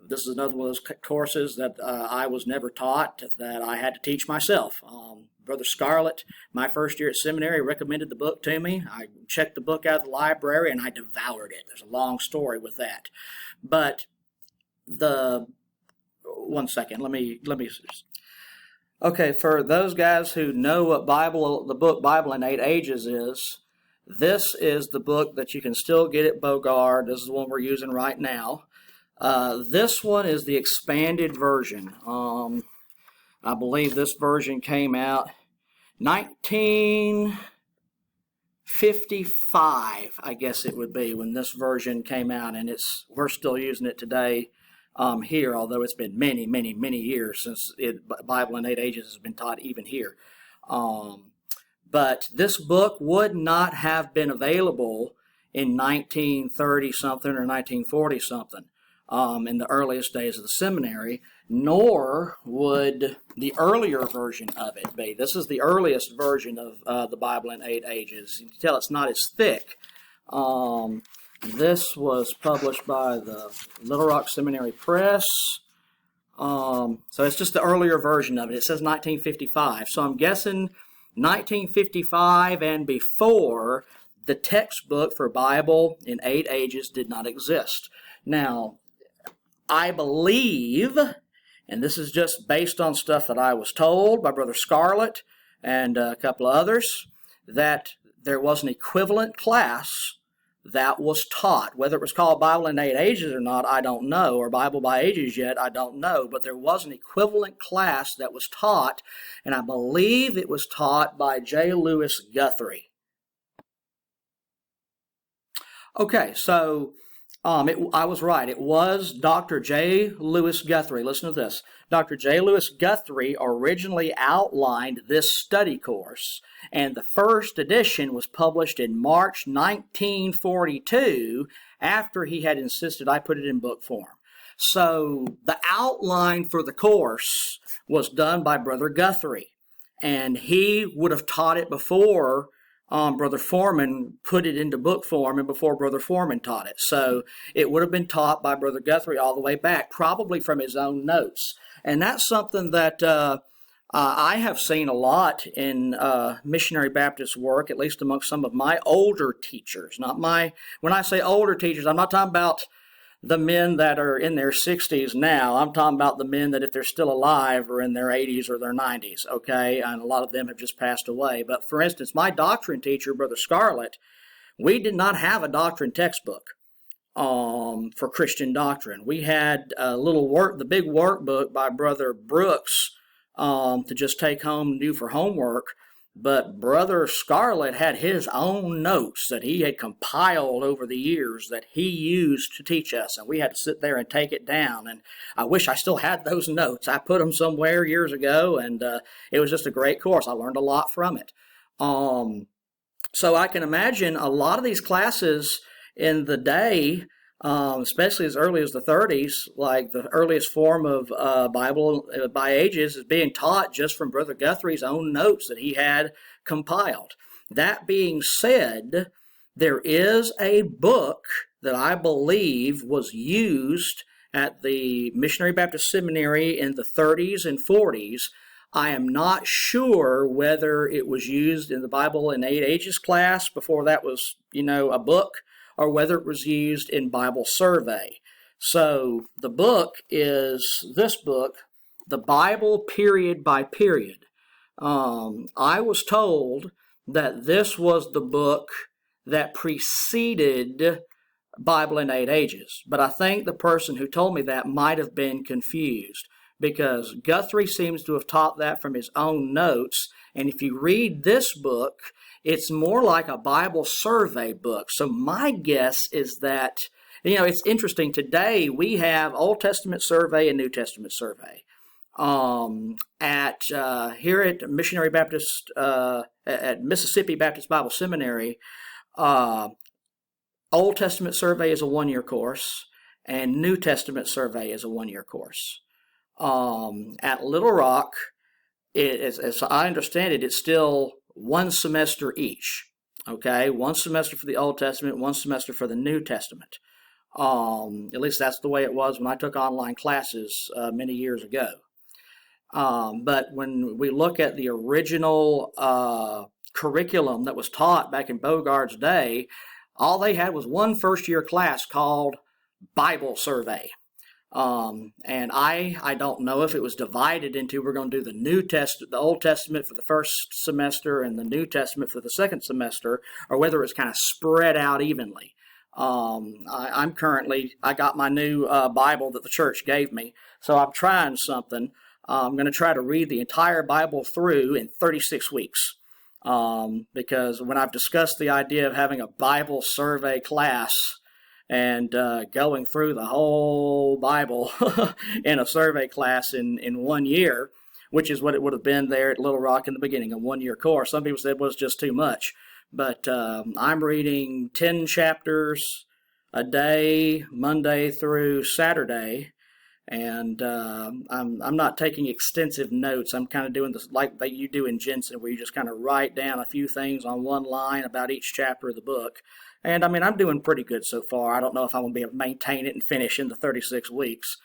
This is another one of those courses that I was never taught, that I had to teach myself. Brother Scarlett, my first year at seminary, recommended the book to me. I checked the book out of the library and I devoured it. There's a long story with that. But one second, let me. Okay, for those guys who know what the book Bible in 8 Ages is, this is the book that you can still get at Bogard. This is the one we're using right now. This one is the expanded version. I believe this version came out 1955, I guess it would be, when this version came out, and we're still using it today here, although it's been many, many, many years since Bible in 8 Ages has been taught even here. But this book would not have been available in 1930-something or 1940-something. In the earliest days of the seminary, nor would the earlier version of it be. This is the earliest version of the Bible in 8 Ages. You can tell it's not as thick. This was published by the Little Rock Seminary Press. So it's just the earlier version of it. It says 1955. So I'm guessing 1955 and before, the textbook for Bible in 8 Ages did not exist. Now, I believe, and this is just based on stuff that I was told by Brother Scarlett and a couple of others, that there was an equivalent class that was taught. Whether it was called Bible in 8 Ages or not, I don't know, or Bible by Ages yet, I don't know, but there was an equivalent class that was taught, and I believe it was taught by J. Lewis Guthrie. Okay, so I was right. It was Dr. J. Lewis Guthrie. Listen to this. Dr. J. Lewis Guthrie originally outlined this study course, and the first edition was published in March 1942 after he had insisted I put it in book form. So the outline for the course was done by Brother Guthrie, and he would have taught it before Brother Foreman put it into book form and before Brother Foreman taught it. So it would have been taught by Brother Guthrie all the way back, probably from his own notes. And that's something that I have seen a lot in missionary Baptist work, at least amongst some of my older teachers. When I say older teachers, I'm not talking about the men that are in their 60s now. I'm talking about the men that, if they're still alive, are in their 80s or their 90s, okay? And a lot of them have just passed away. But for instance, my doctrine teacher, Brother Scarlett, we did not have a doctrine textbook for Christian doctrine. We had the big workbook by Brother Brooks to just take home and do for homework. But Brother Scarlett had his own notes that he had compiled over the years that he used to teach us, and we had to sit there and take it down. And I wish I still had those notes. I put them somewhere years ago, and it was just a great course. I learned a lot from it. So I can imagine a lot of these classes in the day, especially as early as the 30s, like the earliest form of Bible by Ages, is being taught just from Brother Guthrie's own notes that he had compiled. That being said, there is a book that I believe was used at the Missionary Baptist Seminary in the 30s and 40s. I am not sure whether it was used in the Bible in 8 Ages class before that was, a book, or whether it was used in Bible survey. So the book is this book, The Bible Period by Period. I was told that this was the book that preceded Bible in 8 Ages, but I think the person who told me that might have been confused, because Guthrie seems to have taught that from his own notes, and if you read this book, it's more like a Bible survey book. So my guess is that, it's interesting. Today we have Old Testament survey and New Testament survey. Here at Missionary Baptist, at Mississippi Baptist Bible Seminary, Old Testament survey is a 1-year course, and New Testament survey is a 1-year course. At Little Rock, as I understand it, it's still one semester each. Okay, one semester for the Old Testament, one semester for the New Testament. At least that's the way it was when I took online classes many years ago. But when we look at the original curriculum that was taught back in Bogard's day, all they had was one first-year class called Bible Survey. And I don't know if it was divided into, we're going to do the Old Testament for the first semester and the New Testament for the second semester, or whether it's kind of spread out evenly. I got my new Bible that the church gave me, so I'm trying something. I'm going to try to read the entire Bible through in 36 weeks. Because when I've discussed the idea of having a Bible survey class and going through the whole Bible in a survey class in 1 year, which is what it would have been there at Little Rock in the beginning, a 1-year course. Some people said it was just too much. But I'm reading 10 chapters a day, Monday through Saturday. And I'm not taking extensive notes. I'm kind of doing this like that you do in Jensen, where you just kind of write down a few things on one line about each chapter of the book. And I mean, I'm doing pretty good so far. I don't know if I'm going to be able to maintain it and finish in the 36 weeks.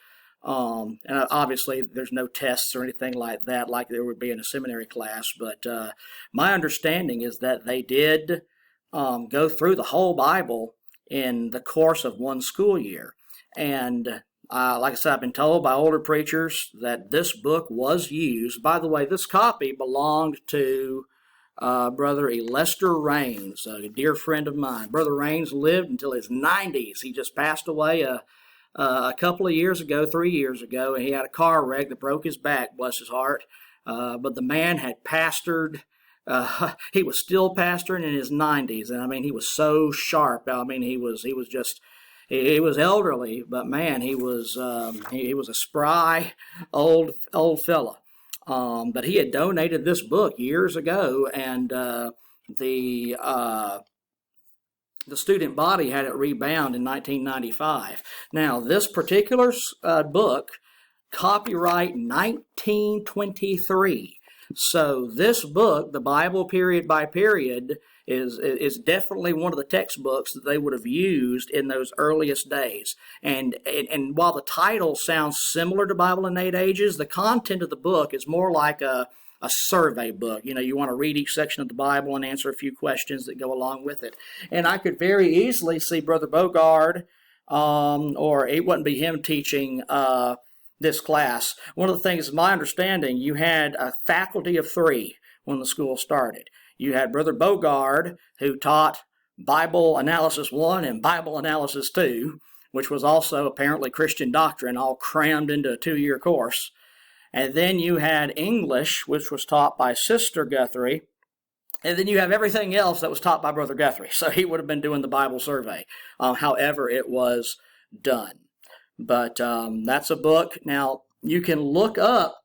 And obviously, there's no tests or anything like that, like there would be in a seminary class. But my understanding is that they did go through the whole Bible in the course of one school year. And like I said, I've been told by older preachers that this book was used. By the way, this copy belonged to Brother Lester Raines, a dear friend of mine. Brother Raines lived until his 90s. He just passed away a couple of years ago, 3 years ago, and he had a car wreck that broke his back, bless his heart. But the man had pastored. He was still pastoring in his 90s, and I mean, he was so sharp. I mean, he was elderly, but man, he was a spry old fella. But he had donated this book years ago, and the student body had it rebound in 1995. Now, this particular book, copyright 1923. So this book, the Bible period by period, is definitely one of the textbooks that they would have used in those earliest days. And while the title sounds similar to Bible in 8 Ages, the content of the book is more like a survey book. You know, you want to read each section of the Bible and answer a few questions that go along with it. And I could very easily see Brother Bogard, or it wouldn't be him teaching this class. One of the things, my understanding, you had a faculty of 3 when the school started. You had Brother Bogard, who taught Bible Analysis 1 and Bible Analysis 2, which was also apparently Christian doctrine, all crammed into a 2-year course. And then you had English, which was taught by Sister Guthrie. And then you have everything else that was taught by Brother Guthrie. So he would have been doing the Bible survey, however it was done. But that's a book. Now, you can look up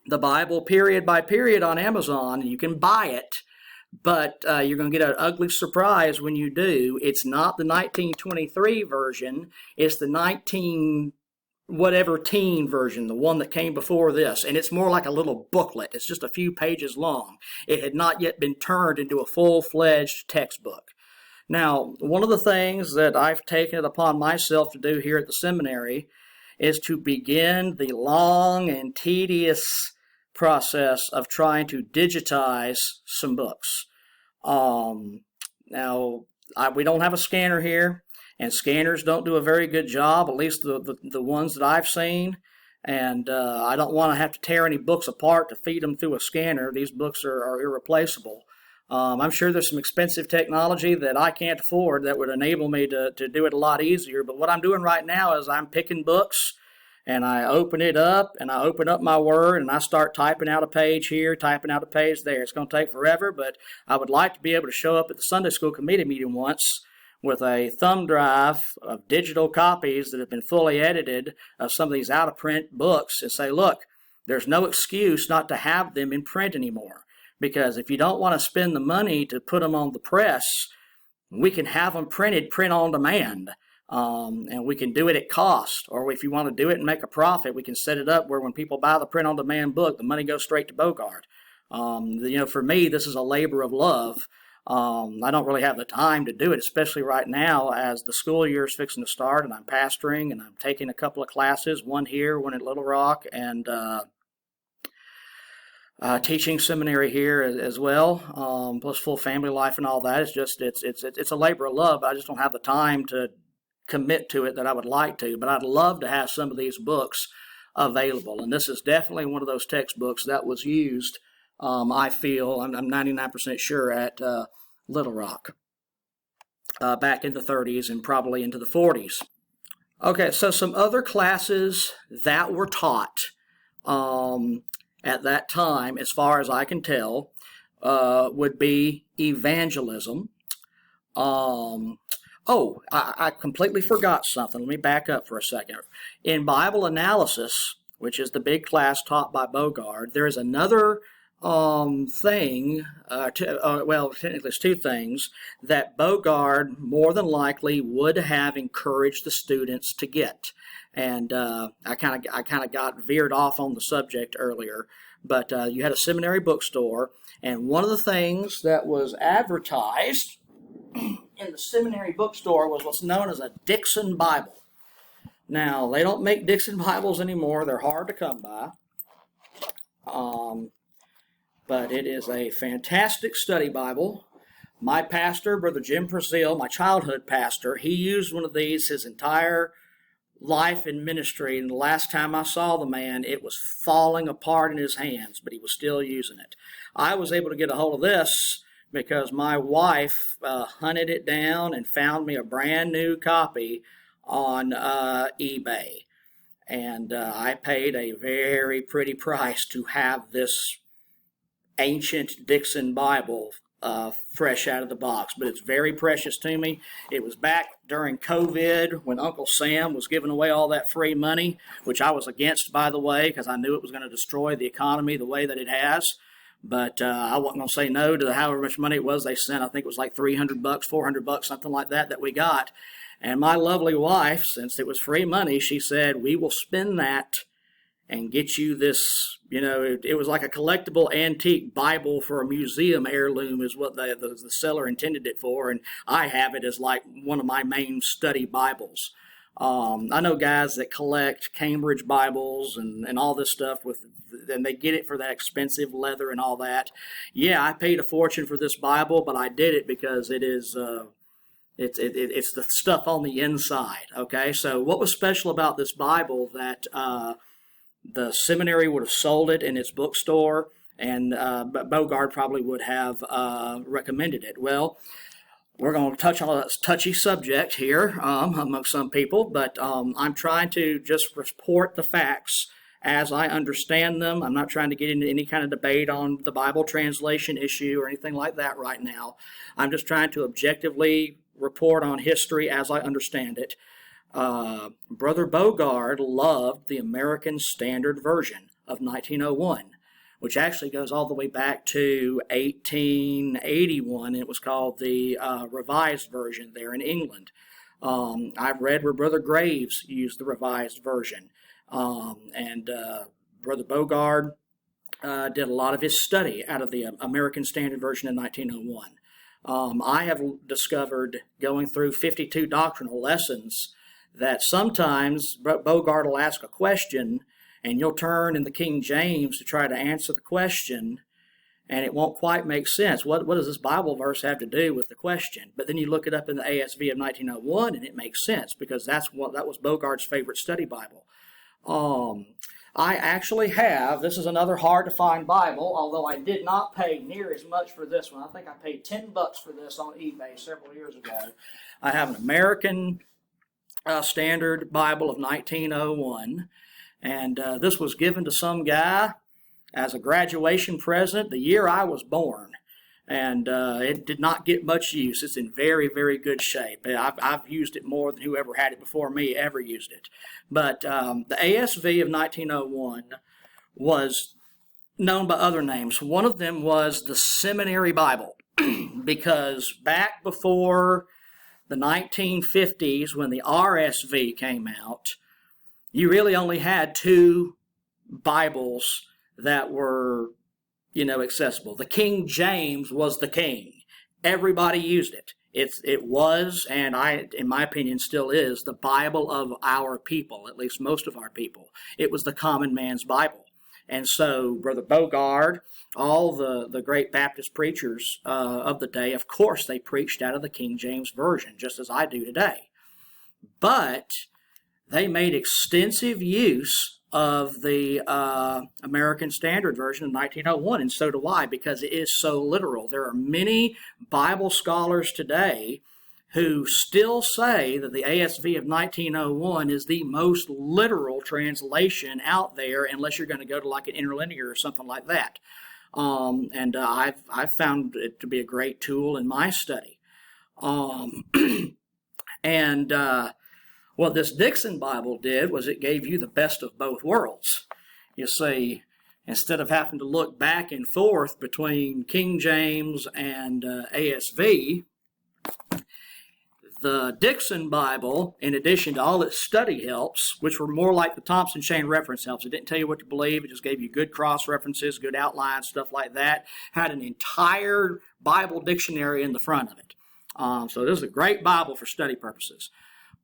the Bible period by period on Amazon. You can buy it, but you're going to get an ugly surprise when you do. It's not the 1923 version. It's the 19 whatever teen version, the one that came before this. And it's more like a little booklet. It's just a few pages long. It had not yet been turned into a full-fledged textbook. Now, one of the things that I've taken it upon myself to do here at the seminary is to begin the long and tedious process of trying to digitize some books. Now, we don't have a scanner here, and scanners don't do a very good job, at least the ones that I've seen. And I don't want to have to tear any books apart to feed them through a scanner. These books are irreplaceable. I'm sure there's some expensive technology that I can't afford that would enable me to do it a lot easier. But what I'm doing right now is I'm picking books, and I open it up, and I open up my Word, and I start typing out a page here, typing out a page there. It's going to take forever, but I would like to be able to show up at the Sunday School Committee meeting once with a thumb drive of digital copies that have been fully edited of some of these out-of-print books and say, look, there's no excuse not to have them in print anymore. Because if you don't want to spend the money to put them on the press, we can have them printed, print on demand. And we can do it at cost, or if you want to do it and make a profit, we can set it up where when people buy the print-on-demand book, the money goes straight to Bogard. For me, this is a labor of love. I don't really have the time to do it, especially right now as the school year is fixing to start and I'm pastoring and I'm taking a couple of classes, one here, one at Little Rock, and teaching seminary here as well, plus full family life and all that. It's a labor of love. I just don't have the time to commit to it that I would like to, but I'd love to have some of these books available. And this is definitely one of those textbooks that was used, I feel, I'm 99% sure, at Little Rock back in the 30s and probably into the 40s. Okay, so some other classes that were taught at that time, as far as I can tell, would be evangelism. I completely forgot something. Let me back up for a second. In Bible analysis, which is the big class taught by Bogard, there is another technically it's two things that Bogard more than likely would have encouraged the students to get. And I kind of got veered off on the subject earlier, but you had a seminary bookstore, and one of the things that was advertised in the seminary bookstore was what's known as a Dixon Bible. Now, they don't make Dixon Bibles anymore. They're hard to come by. But it is a fantastic study Bible. My pastor, Brother Jim Brazil, my childhood pastor, he used one of these his entire life in ministry, and the last time I saw the man, it was falling apart in his hands, but he was still using it. I was able to get a hold of this because my wife hunted it down and found me a brand new copy on eBay. And I paid a very pretty price to have this ancient Dixon Bible fresh out of the box, but it's very precious to me. It was back during COVID when Uncle Sam was giving away all that free money, which I was against, by the way, because I knew it was going to destroy the economy the way that it has. But I wasn't going to say no to however much money it was they sent. I think it was like $300, $400, something like that we got. And my lovely wife, since it was free money, she said, we will spend that and get you this, it was like a collectible antique Bible for a museum heirloom is what the seller intended it for. And I have it as like one of my main study Bibles. I know guys that collect Cambridge Bibles and all this stuff and they get it for that expensive leather and all that. Yeah, I paid a fortune for this Bible, but I did it because it is, it's the stuff on the inside. Okay, so what was special about this Bible that the seminary would have sold it in its bookstore, and Bogard probably would have recommended it? Well, we're going to touch on a touchy subject here among some people, but I'm trying to just report the facts as I understand them. I'm not trying to get into any kind of debate on the Bible translation issue or anything like that right now. I'm just trying to objectively report on history as I understand it. Brother Bogard loved the American Standard Version of 1901, which actually goes all the way back to 1881. It was called the Revised Version there in England. I've read where Brother Graves used the Revised Version. And Brother Bogard did a lot of his study out of the American Standard Version in 1901. I have discovered, going through 52 doctrinal lessons, that sometimes Bogard will ask a question, and you'll turn in the King James to try to answer the question, and it won't quite make sense. What does this Bible verse have to do with the question? But then you look it up in the ASV of 1901, and it makes sense, because that was Bogard's favorite study Bible. I actually have, this is another hard-to-find Bible, although I did not pay near as much for this one. I think I paid $10 for this on eBay several years ago. I have an American Standard Bible of 1901, and this was given to some guy as a graduation present the year I was born, and it did not get much use. It's in very, very good shape. I've used it more than whoever had it before me ever used it. But the ASV of 1901 was known by other names. One of them was the Seminary Bible, because back before the 1950s, when the RSV came out, you really only had two Bibles that were, accessible. The King James was the king. Everybody used it. It was, and in my opinion, still is, the Bible of our people, at least most of our people. It was the common man's Bible. And so Brother Bogard, all the great Baptist preachers of the day, of course, they preached out of the King James Version, just as I do today. But they made extensive use of the American Standard Version of 1901, and so do I, because it is so literal. There are many Bible scholars today who still say that the ASV of 1901 is the most literal translation out there, unless you're going to go to like an interlinear or something like that. And I've found it to be a great tool in my study. What this Dixon Bible did was it gave you the best of both worlds. You see, instead of having to look back and forth between King James and ASV, the Dixon Bible, in addition to all its study helps, which were more like the Thompson Chain Reference helps, it didn't tell you what to believe, it just gave you good cross-references, good outlines, stuff like that, had an entire Bible dictionary in the front of it. So this is a great Bible for study purposes.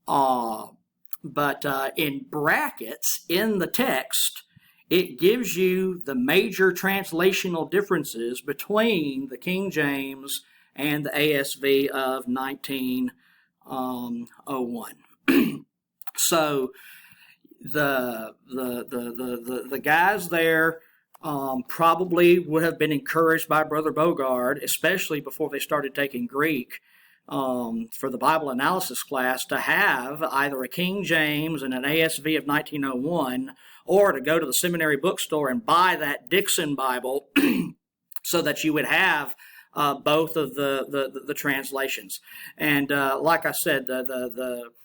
But in brackets in the text, it gives you the major translational differences between the King James and the ASV of 1901. So the guys there probably would have been encouraged by Brother Bogard, especially before they started taking Greek, for the Bible analysis class, to have either a King James and an ASV of 1901, or to go to the seminary bookstore and buy that Dixon Bible so that you would have both of the translations. And like I said,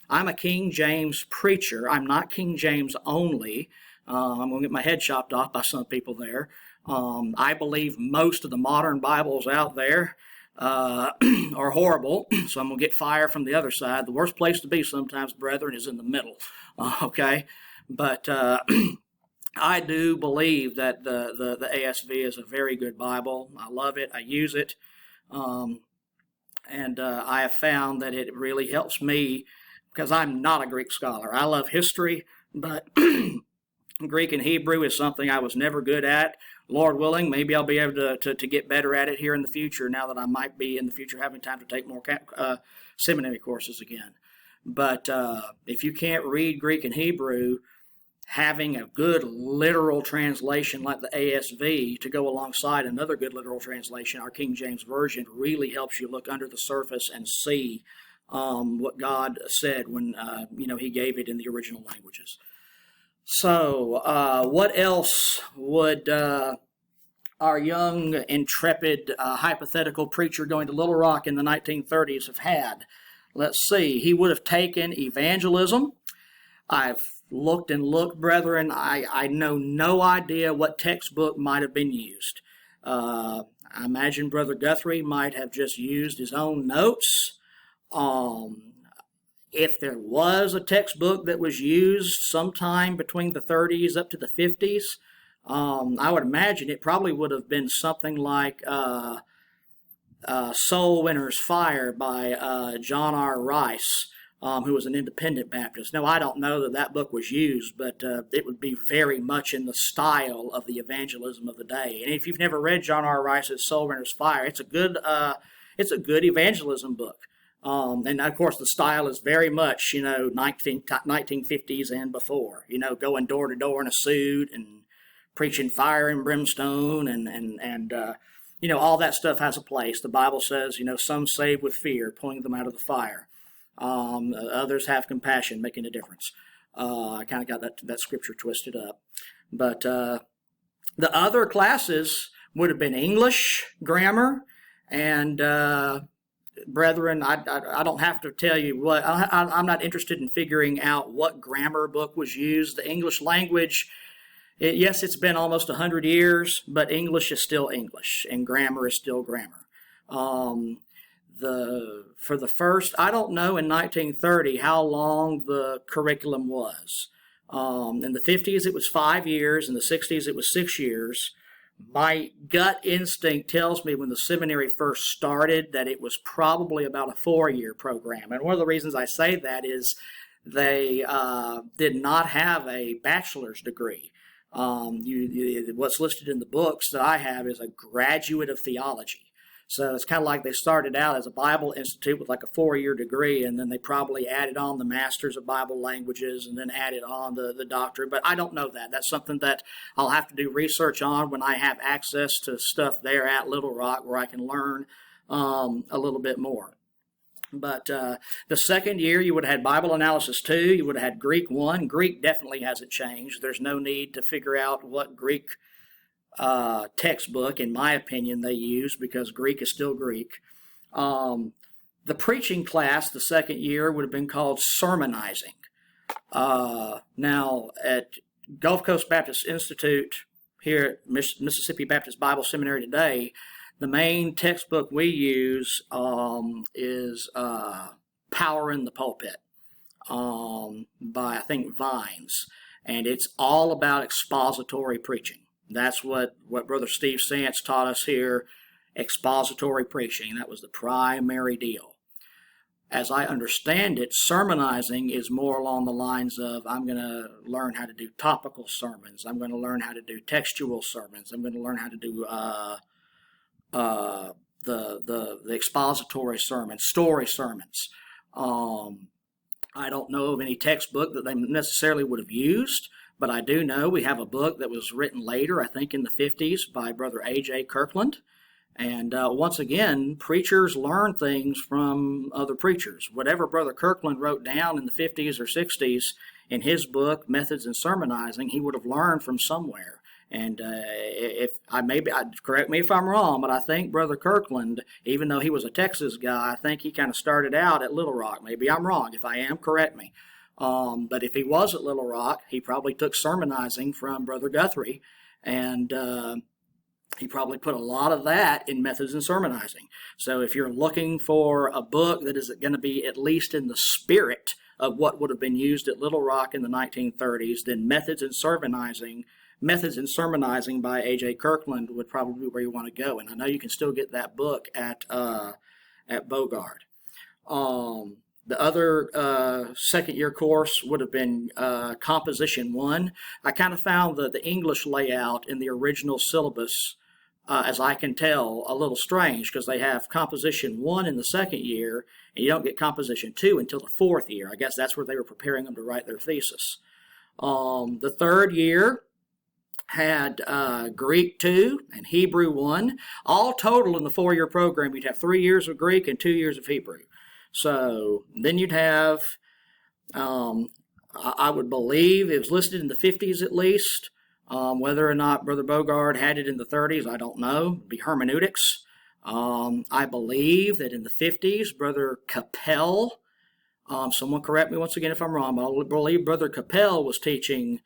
I'm a King James preacher. I'm not King James only. I'm going to get my head chopped off by some people there. I believe most of the modern Bibles out there are horrible, so I'm going to get fire from the other side. The worst place to be sometimes, brethren, is in the middle, okay? But I do believe that the ASV is a very good Bible. I love it. I use it. And I have found that it really helps me, because I'm not a Greek scholar. I love history, but Greek and Hebrew is something I was never good at. Lord willing, maybe I'll be able to get better at it here in the future, now that I might be in the future having time to take more seminary courses again. But if you can't read Greek and Hebrew, having a good literal translation like the ASV to go alongside another good literal translation, our King James Version, really helps you look under the surface and see what God said when He gave it in the original languages. So, what else would our young, intrepid, hypothetical preacher going to Little Rock in the 1930s have had? Let's see. He would have taken evangelism. I've looked and looked, brethren. I know no idea what textbook might have been used. I imagine Brother Guthrie might have just used his own notes. If there was a textbook that was used sometime between the 30s up to the 50s, I would imagine it probably would have been something like Soul Winner's Fire by John R. Rice, who was an independent Baptist. Now, I don't know that book was used, but it would be very much in the style of the evangelism of the day. And if you've never read John R. Rice's Soul Winner's Fire, it's a good evangelism book. And of course, the style is very much, 1950s and before, going door to door in a suit and preaching fire and brimstone and all that stuff has a place. The Bible says, some save with fear, pulling them out of the fire. Others have compassion, making a difference. I kind of got that scripture twisted up. But the other classes would have been English, grammar, and brethren, I don't have to tell you what, I'm not interested in figuring out what grammar book was used. The English language, yes, it's been almost 100 years, but English is still English, and grammar is still grammar. for the first, I don't know in 1930 how long the curriculum was. In the 50s it was 5 years, in the 60s it was 6 years. My gut instinct tells me when the seminary first started that it was probably about a 4-year program. And one of the reasons I say that is they did not have a bachelor's degree. What's listed in the books that I have is a graduate of theology. So it's kind of like they started out as a Bible Institute with like a 4-year degree, and then they probably added on the Masters of Bible Languages and then added on the doctorate. But I don't know that. That's something that I'll have to do research on when I have access to stuff there at Little Rock where I can learn a little bit more. But the second year, you would have had Bible Analysis 2. You would have had Greek 1. Greek definitely hasn't changed. There's no need to figure out what Greek textbook, in my opinion, they use, because Greek is still Greek. The preaching class, the second year, would have been called sermonizing. Now, at Gulf Coast Baptist Institute here at Mississippi Baptist Bible Seminary today, the main textbook we use is Power in the Pulpit by, I think, Vines. And it's all about expository preaching. That's what Brother Steve Santz taught us here, expository preaching. That was the primary deal. As I understand it, sermonizing is more along the lines of, I'm going to learn how to do topical sermons. I'm going to learn how to do textual sermons. I'm going to learn how to do the expository sermons, story sermons. I don't know of any textbook that they necessarily would have used, but I do know we have a book that was written later, I think in the 50s, by Brother A.J. Kirkland. And once again, preachers learn things from other preachers. Whatever Brother Kirkland wrote down in the 50s or 60s in his book, Methods in Sermonizing, he would have learned from somewhere. And correct me if I'm wrong, but I think Brother Kirkland, even though he was a Texas guy, I think he kind of started out at Little Rock. Maybe I'm wrong. If I am, correct me. But if he was at Little Rock, he probably took sermonizing from Brother Guthrie, and he probably put a lot of that in Methods in Sermonizing. So if you're looking for a book that is going to be at least in the spirit of what would have been used at Little Rock in the 1930s, then Methods in Sermonizing by A.J. Kirkland would probably be where you want to go. And I know you can still get that book at Bogard. The other second-year course would have been Composition 1. I kind of found the English layout in the original syllabus, as I can tell, a little strange, because they have Composition 1 in the second year, and you don't get Composition 2 until the fourth year. I guess that's where they were preparing them to write their thesis. The third year had Greek 2 and Hebrew 1. All total in the 4-year program, you'd have 3 years of Greek and 2 years of Hebrew. So then you'd have, I would believe it was listed in the 50s at least. Whether or not Brother Bogard had it in the 30s, I don't know. It'd be hermeneutics. I believe that in the 50s, Brother Capel, someone correct me once again if I'm wrong, but I believe Brother Capel was teaching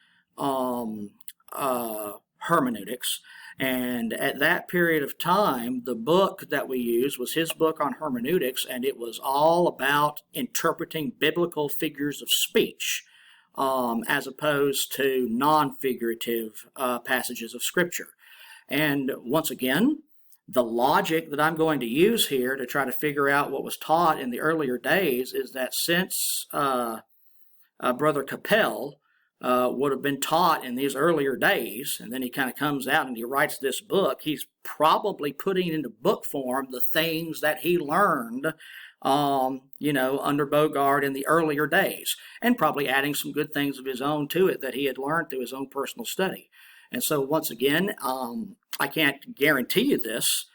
hermeneutics. And at that period of time, the book that we used was his book on hermeneutics, and it was all about interpreting biblical figures of speech, as opposed to non-figurative passages of Scripture. And once again, the logic that I'm going to use here to try to figure out what was taught in the earlier days is that since Brother Capel would have been taught in these earlier days, and then he kind of comes out and he writes this book, he's probably putting into book form the things that he learned, under Bogard in the earlier days, and probably adding some good things of his own to it that he had learned through his own personal study. And so once again, I can't guarantee you this,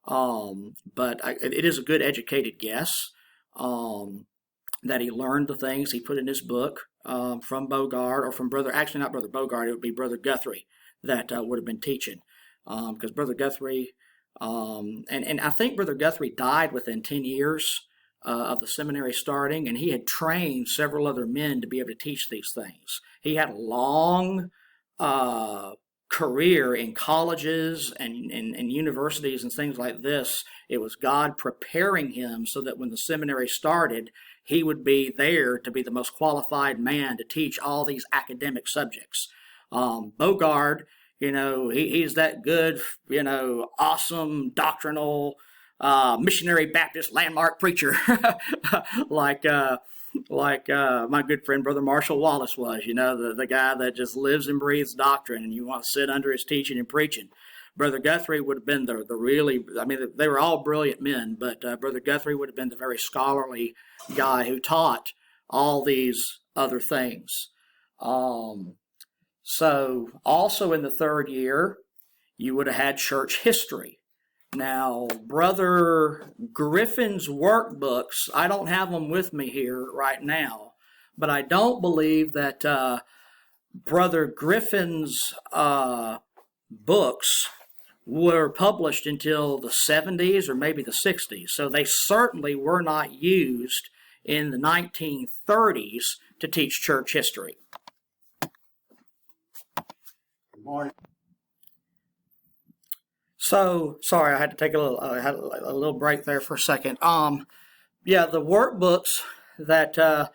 but it is a good educated guess that he learned the things he put in his book from Bogard, or from not Brother Bogard, it would be Brother Guthrie that would have been teaching. Because Brother Guthrie, and I think Brother Guthrie died within 10 years of the seminary starting, and he had trained several other men to be able to teach these things. He had a long career in colleges and universities and things like this. It was God preparing him so that when the seminary started, he would be there to be the most qualified man to teach all these academic subjects. Bogard, he's that good, awesome doctrinal missionary Baptist landmark preacher, like my good friend Brother Marshall Wallace was. The guy that just lives and breathes doctrine, and you want to sit under his teaching and preaching. Brother Guthrie would have been the really, they were all brilliant men, but Brother Guthrie would have been the very scholarly guy who taught all these other things. So also in the third year, you would have had church history. Now, Brother Griffin's workbooks, I don't have them with me here right now, but I don't believe that Brother Griffin's books were published until the 70s or maybe the 60s. So they certainly were not used in the 1930s to teach church history. Good morning. So, sorry, I had to take a little break there for a second. Yeah, the workbooks that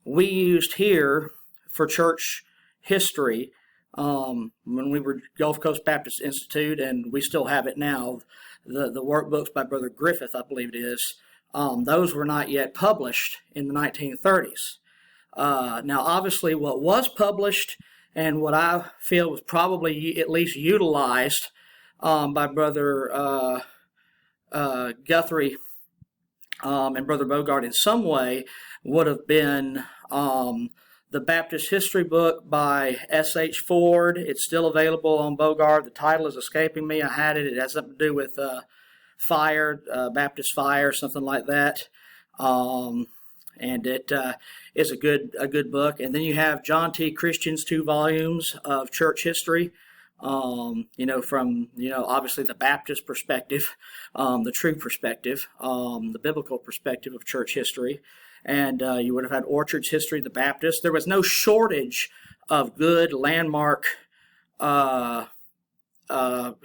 we used here for church history, when we were Gulf Coast Baptist Institute, and we still have it now, the workbooks by Brother Griffith, I believe it is, those were not yet published in the 1930s. Now, obviously, what was published and what I feel was probably at least utilized by Brother Guthrie and Brother Bogard in some way would have been the Baptist History book by S.H. Ford. It's still available on Bogard. The title is escaping me. I had it. It has something to do with fire, Baptist fire, something like that. And it is a good book. And then you have John T. Christian's 2 volumes of church history. From obviously the Baptist perspective, the true perspective, the biblical perspective of church history. And you would have had Orchard's History of the Baptist. There was no shortage of good landmark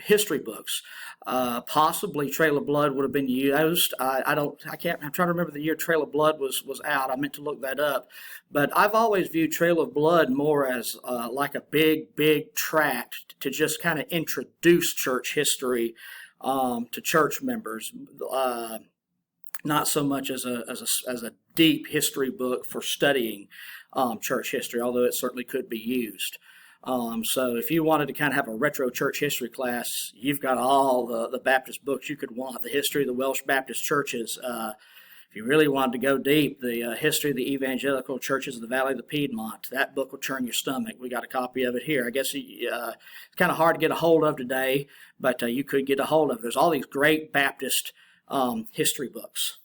history books. Possibly Trail of Blood would have been used. I'm trying to remember the year Trail of Blood was out. I meant to look that up. But I've always viewed Trail of Blood more as like a big tract to just kind of introduce church history to church members. Not so much as a deep history book for studying church history, although it certainly could be used. So if you wanted to kind of have a retro church history class, you've got all the Baptist books you could want. The history of the Welsh Baptist churches. If you really wanted to go deep, the history of the evangelical churches of the Valley of the Piedmont. That book will turn your stomach. We got a copy of it here. I guess it's kind of hard to get a hold of today, but you could get a hold of it. There's all these great Baptist history books.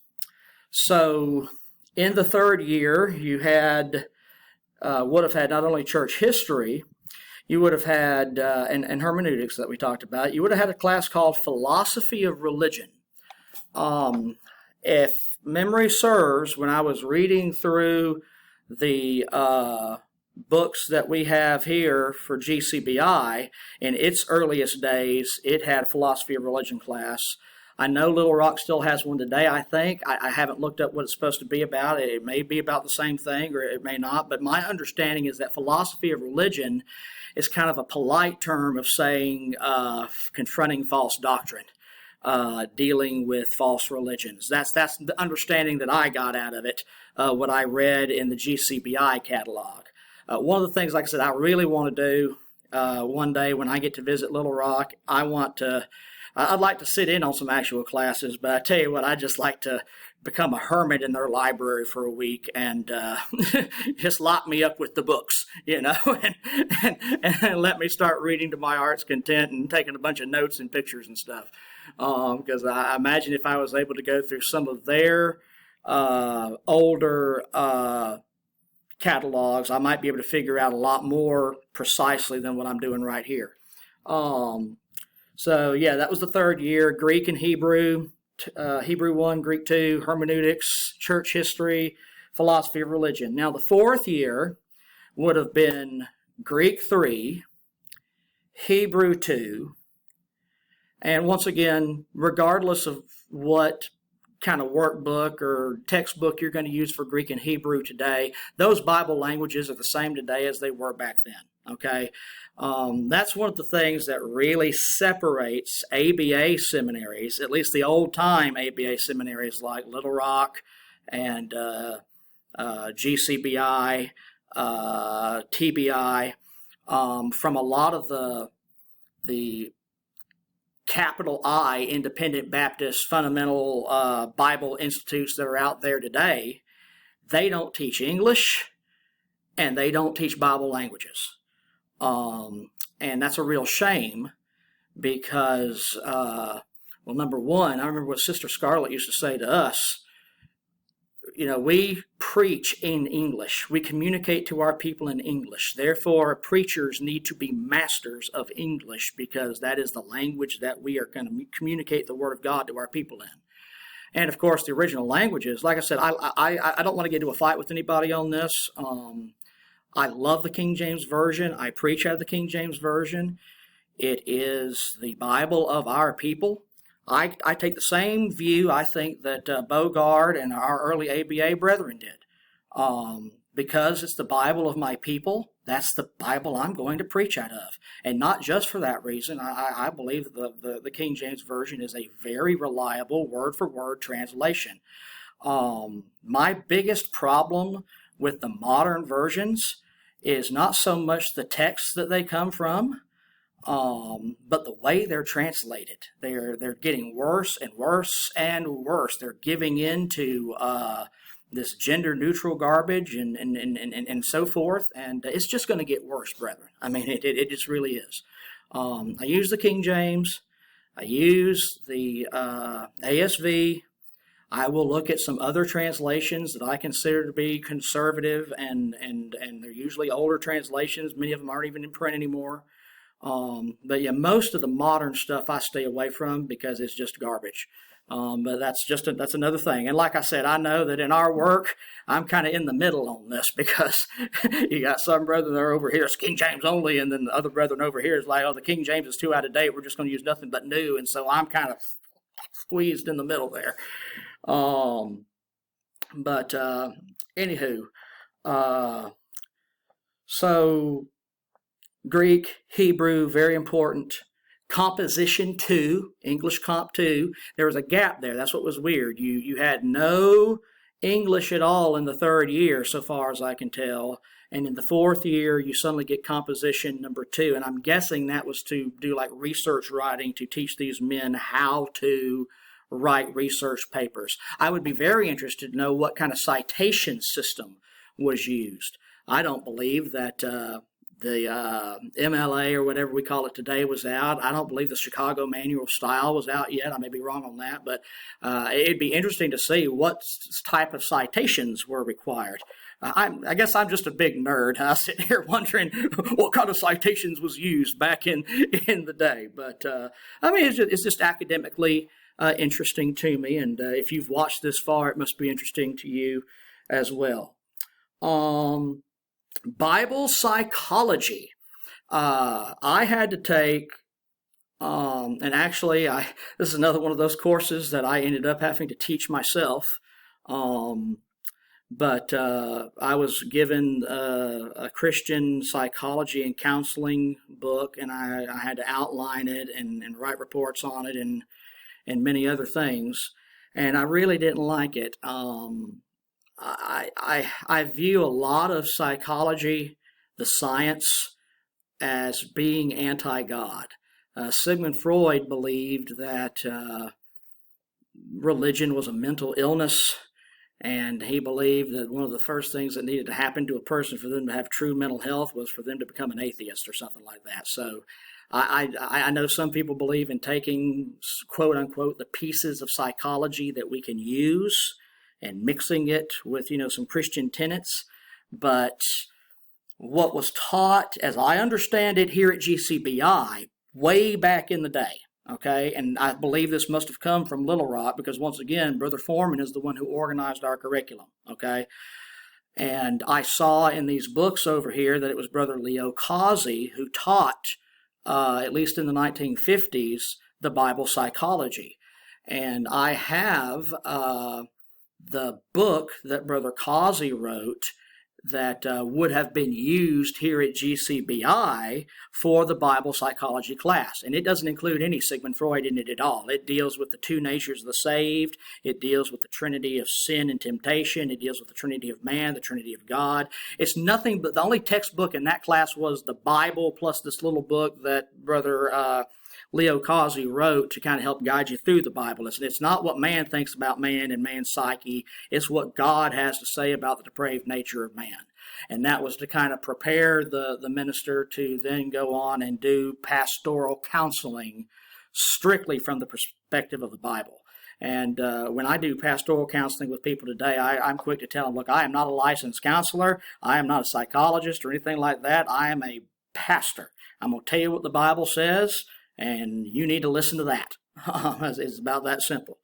So in the third year, you would have had not only church history, you would have had, and hermeneutics that we talked about, you would have had a class called Philosophy of Religion. If memory serves, when I was reading through the books that we have here for GCBI, in its earliest days, it had Philosophy of Religion class. I know Little Rock still has one today, I think. I haven't looked up what it's supposed to be about. It may be about the same thing, or it may not. But my understanding is that philosophy of religion is kind of a polite term of saying confronting false doctrine, dealing with false religions. That's the understanding that I got out of it, what I read in the GCBI catalog. One of the things, like I said, I really want to do one day when I get to visit Little Rock, I'd like to sit in on some actual classes, but I tell you what, I just like to become a hermit in their library for a week and just lock me up with the books, and let me start reading to my heart's content and taking a bunch of notes and pictures and stuff. Because I imagine if I was able to go through some of their older catalogs, I might be able to figure out a lot more precisely than what I'm doing right here. So, yeah, that was the third year. Greek and Hebrew, Hebrew 1, Greek 2, hermeneutics, church history, philosophy of religion. Now, the fourth year would have been Greek 3, Hebrew 2, and once again, regardless of what kind of workbook or textbook you're going to use for Greek and Hebrew today, those Bible languages are the same today as they were back then. Okay, that's one of the things that really separates ABA seminaries, at least the old-time ABA seminaries like Little Rock and GCBI, TBI, from a lot of the capital I Independent Baptist fundamental Bible institutes that are out there today. They don't teach English and they don't teach Bible languages. And that's a real shame because, well, number one, I remember what Sister Scarlett used to say to us. You know, we preach in English. We communicate to our people in English. Therefore, preachers need to be masters of English because that is the language that we are going to communicate the Word of God to our people in. And, of course, the original languages, like I said, I don't want to get into a fight with anybody on this. I love the King James Version. I preach out of the King James Version. It is the Bible of our people. I take the same view, I think, that Bogard and our early ABA brethren did. Because it's the Bible of my people, that's the Bible I'm going to preach out of. And not just for that reason. I believe the King James Version is a very reliable word-for-word translation. My biggest problem with the modern versions is not so much the text that they come from, but the way they're translated. They're getting worse and worse and worse. They're giving in to this gender-neutral garbage and so forth, and it's just going to get worse, brethren. I mean, it just really is. I use the King James. I use the ASV. I will look at some other translations that I consider to be conservative, and they're usually older translations. Many of them aren't even in print anymore. But yeah, most of the modern stuff I stay away from because it's just garbage. But that's another thing. And like I said, I know that in our work, I'm kind of in the middle on this because you got some brethren that are over here, it's King James only, and then the other brethren over here is like, oh, the King James is too out of date. We're just going to use nothing but new. And so I'm kind of squeezed in the middle there. But anywho, so Greek, Hebrew, very important. Composition 2, English Comp 2, there was a gap there. That's what was weird. You had no English at all in the third year, so far as I can tell. And in the fourth year, you suddenly get Composition number 2. And I'm guessing that was to do like research writing to teach these men how to write research papers. I would be very interested to know what kind of citation system was used. I don't believe that the MLA or whatever we call it today was out. I don't believe the Chicago Manual of Style was out yet. I may be wrong on that, but it'd be interesting to see what type of citations were required. I guess I'm just a big nerd. I sit here wondering what kind of citations was used back in the day. But I mean, it's just academically interesting to me, and if you've watched this far, it must be interesting to you as well. Bible psychology. I had to take, and actually, this is another one of those courses that I ended up having to teach myself. But I was given a Christian psychology and counseling book, and I had to outline it and write reports on it and many other things. And I really didn't like it. I view a lot of psychology, the science, as being anti-God. Sigmund Freud believed that religion was a mental illness, and he believed that one of the first things that needed to happen to a person for them to have true mental health was for them to become an atheist or something like that. So I know some people believe in taking, quote unquote, the pieces of psychology that we can use and mixing it with, some Christian tenets. But what was taught, as I understand it here at GCBI, way back in the day, okay, and I believe this must have come from Little Rock because, once again, Brother Foreman is the one who organized our curriculum, okay? And I saw in these books over here that it was Brother Leo Causey who taught at least in the 1950s, the Bible psychology. And I have the book that Brother Causey wrote that would have been used here at GCBI for the Bible psychology class. And it doesn't include any Sigmund Freud in it at all. It deals with the two natures of the saved. It deals with the Trinity of sin and temptation. It deals with the Trinity of man, the Trinity of God. It's nothing but the only textbook in that class was the Bible plus this little book that Brother Leo Causey wrote to kind of help guide you through the Bible. It's not what man thinks about man and man's psyche. It's what God has to say about the depraved nature of man. And that was to kind of prepare the minister to then go on and do pastoral counseling strictly from the perspective of the Bible. And when I do pastoral counseling with people today, I'm quick to tell them, look, I am not a licensed counselor. I am not a psychologist or anything like that. I am a pastor. I'm going to tell you what the Bible says, and you need to listen to that. It's about that simple.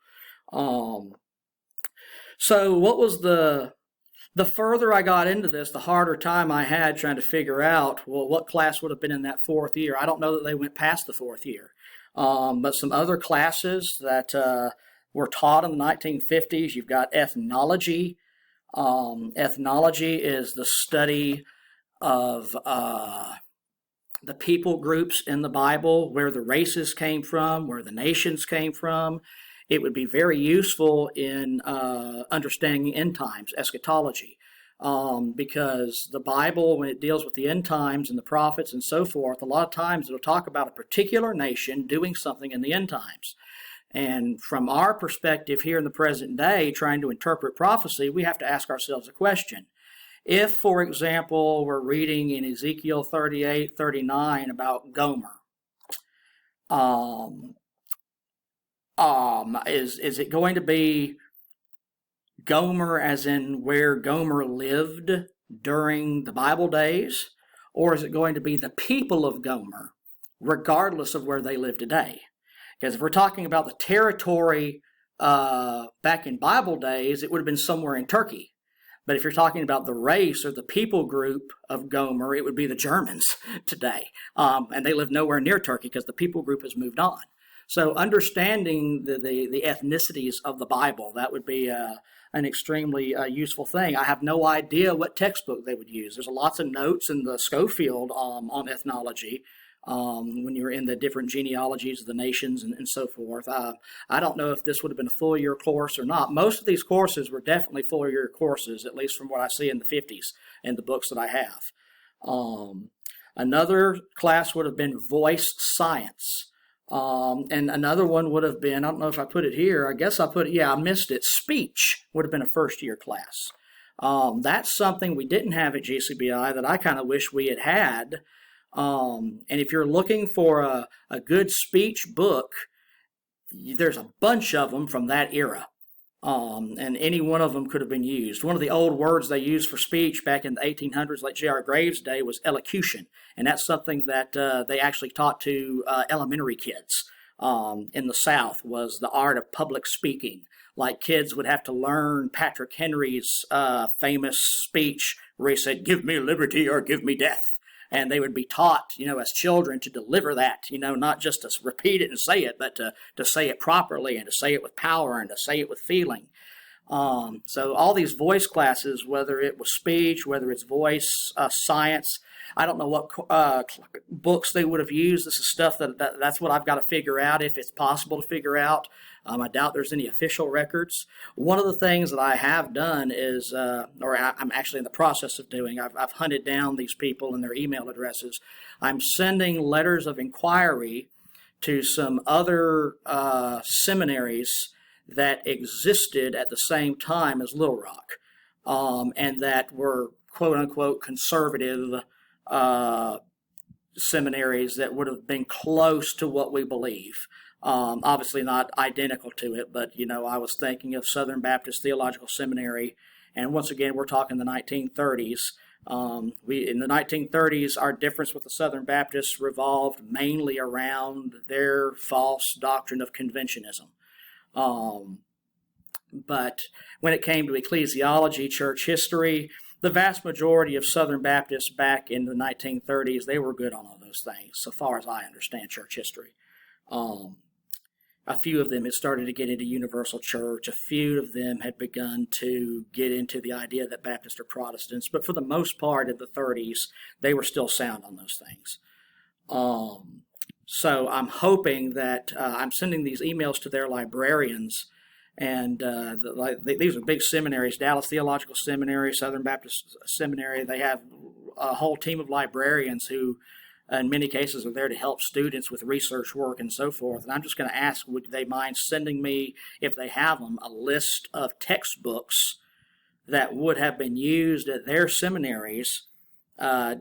So what was the further I got into this, the harder time I had trying to figure out, well, what class would have been in that fourth year. I don't know that they went past the fourth year. But some other classes that were taught in the 1950s, you've got ethnology. Ethnology is the study of the people groups in the Bible, where the races came from, where the nations came from. It would be very useful in understanding end times, eschatology, because the Bible, when it deals with the end times and the prophets and so forth, a lot of times it'll talk about a particular nation doing something in the end times. And from our perspective here in the present day, trying to interpret prophecy, we have to ask ourselves a question. If, for example, we're reading in Ezekiel 38:39 about Gomer, is it going to be Gomer as in where Gomer lived during the Bible days? Or is it going to be the people of Gomer, regardless of where they live today? Because if we're talking about the territory back in Bible days, it would have been somewhere in Turkey. But if you're talking about the race or the people group of Gomer, it would be the Germans today. And they live nowhere near Turkey because the people group has moved on. So understanding the ethnicities of the Bible, that would be an extremely useful thing. I have no idea what textbook they would use. There's lots of notes in the Schofield on ethnology. When you're in the different genealogies of the nations and so forth. I don't know if this would have been a full year course or not. Most of these courses were definitely full year courses, at least from what I see in the 50s in the books that I have. Another class would have been voice science. And another one would have been, I don't know if I put it here, I guess I put it, I missed it. Speech would have been a first year class. That's something we didn't have at GCBI that I kind of wish we had had. And if you're looking for a good speech book, there's a bunch of them from that era. And any one of them could have been used. One of the old words they used for speech back in the 1800s, like J.R. Graves' day, was elocution. And that's something that they actually taught to elementary kids in the South, was the art of public speaking. Like kids would have to learn Patrick Henry's famous speech where he said, "Give me liberty or give me death." And they would be taught, as children to deliver that, not just to repeat it and say it, but to say it properly and to say it with power and to say it with feeling. So all these voice classes, whether it was speech, whether it's voice, science, I don't know what books they would have used. This is stuff that's what I've got to figure out, if it's possible to figure out. I doubt there's any official records. One of the things that I have done is, I'm actually in the process of doing, I've hunted down these people and their email addresses. I'm sending letters of inquiry to some other seminaries that existed at the same time as Little Rock, and that were quote-unquote conservative seminaries that would have been close to what we believe. Obviously not identical to it, but, I was thinking of Southern Baptist Theological Seminary, and once again, we're talking the 1930s. In the 1930s, our difference with the Southern Baptists revolved mainly around their false doctrine of conventionism. But when it came to ecclesiology, church history, the vast majority of Southern Baptists back in the 1930s, they were good on all those those things, so far as I understand church history. A few of them had started to get into universal church. A few of them had begun to get into the idea that Baptists are Protestants. But for the most part, in the 30s, they were still sound on those things. So I'm hoping that I'm sending these emails to their librarians. And these are big seminaries: Dallas Theological Seminary, Southern Baptist Seminary. They have a whole team of librarians who, in many cases, are there to help students with research work and so forth. And I'm just going to ask, would they mind sending me, if they have them, a list of textbooks that would have been used at their seminaries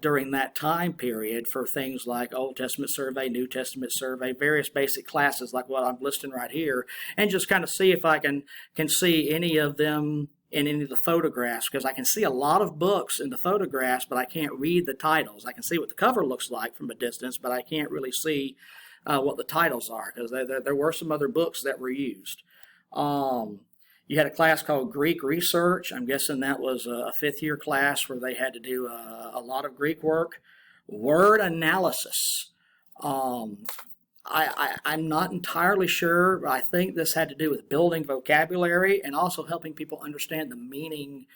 during that time period for things like Old Testament survey, New Testament survey, various basic classes like what I'm listing right here, and just kind of see if I can see any of them in any of the photographs, because I can see a lot of books in the photographs, but I can't read the titles. I can see what the cover looks like from a distance, but I can't really see what the titles are, because there were some other books that were used. You had a class called Greek Research. I'm guessing that was a fifth-year class where they had to do a lot of Greek work. Word analysis. I'm not entirely sure. I think this had to do with building vocabulary and also helping people understand the meaning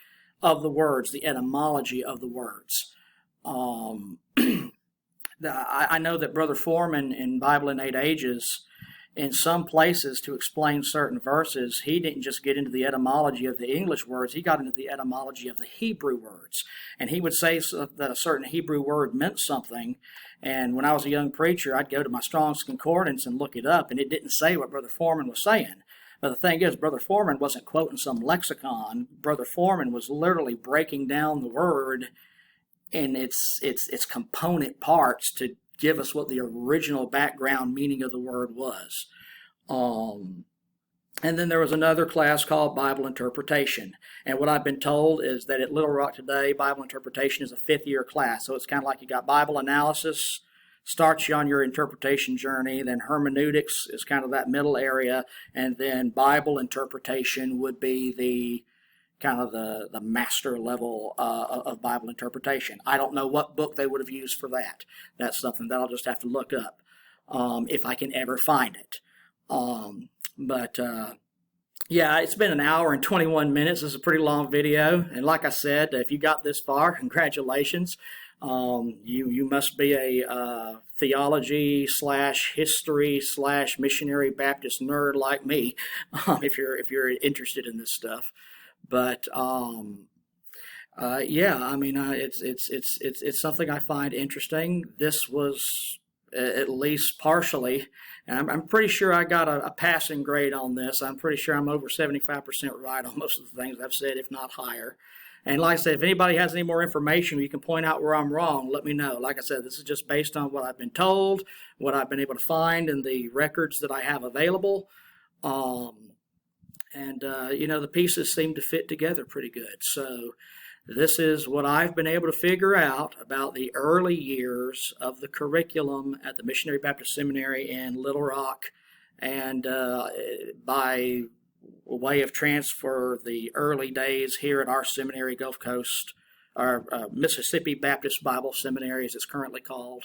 of the words, the etymology of the words. I know that Brother Foreman in Bible in 8 Ages, in some places to explain certain verses, he didn't just get into the etymology of the English words, he got into the etymology of the Hebrew words. And he would say that a certain Hebrew word meant something. And when I was a young preacher, I'd go to my Strong's Concordance and look it up, and it didn't say what Brother Foreman was saying. But the thing is, Brother Foreman wasn't quoting some lexicon. Brother Foreman was literally breaking down the word in its component parts to give us what the original background meaning of the word was. And then there was another class called Bible Interpretation. And what I've been told is that at Little Rock today, Bible Interpretation is a fifth-year class. So it's kind of like you got Bible Analysis, starts you on your interpretation journey. Then Hermeneutics is kind of that middle area. And then Bible Interpretation would be the kind of the master level of Bible interpretation. I don't know what book they would have used for that. That's something that I'll just have to look up if I can ever find it. Yeah, it's been an hour and 21 minutes. This is a pretty long video. And like I said, if you got this far, congratulations. You must be a theology / history / missionary Baptist nerd like me if you're interested in this stuff. But yeah, I mean, it's something I find interesting. This was at least partially, and I'm pretty sure I got a passing grade on this. I'm pretty sure I'm over 75% right on most of the things I've said, if not higher. And like I said, if anybody has any more information, you can point out where I'm wrong, let me know. Like I said, this is just based on what I've been told, what I've been able to find in the records that I have available. You know, the pieces seem to fit together pretty good. So this is what I've been able to figure out about the early years of the curriculum at the Missionary Baptist Seminary in Little Rock, and by way of transfer, the early days here at our seminary, Gulf Coast, our Mississippi Baptist Bible Seminary, as it's currently called,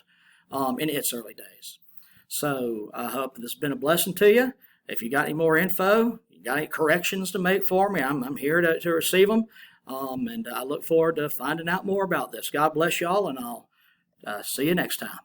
in its early days. So I hope this has been a blessing to you. If you got any more info, you got any corrections to make for me, I'm here to receive them. And I look forward to finding out more about this. God bless y'all, and I'll see you next time.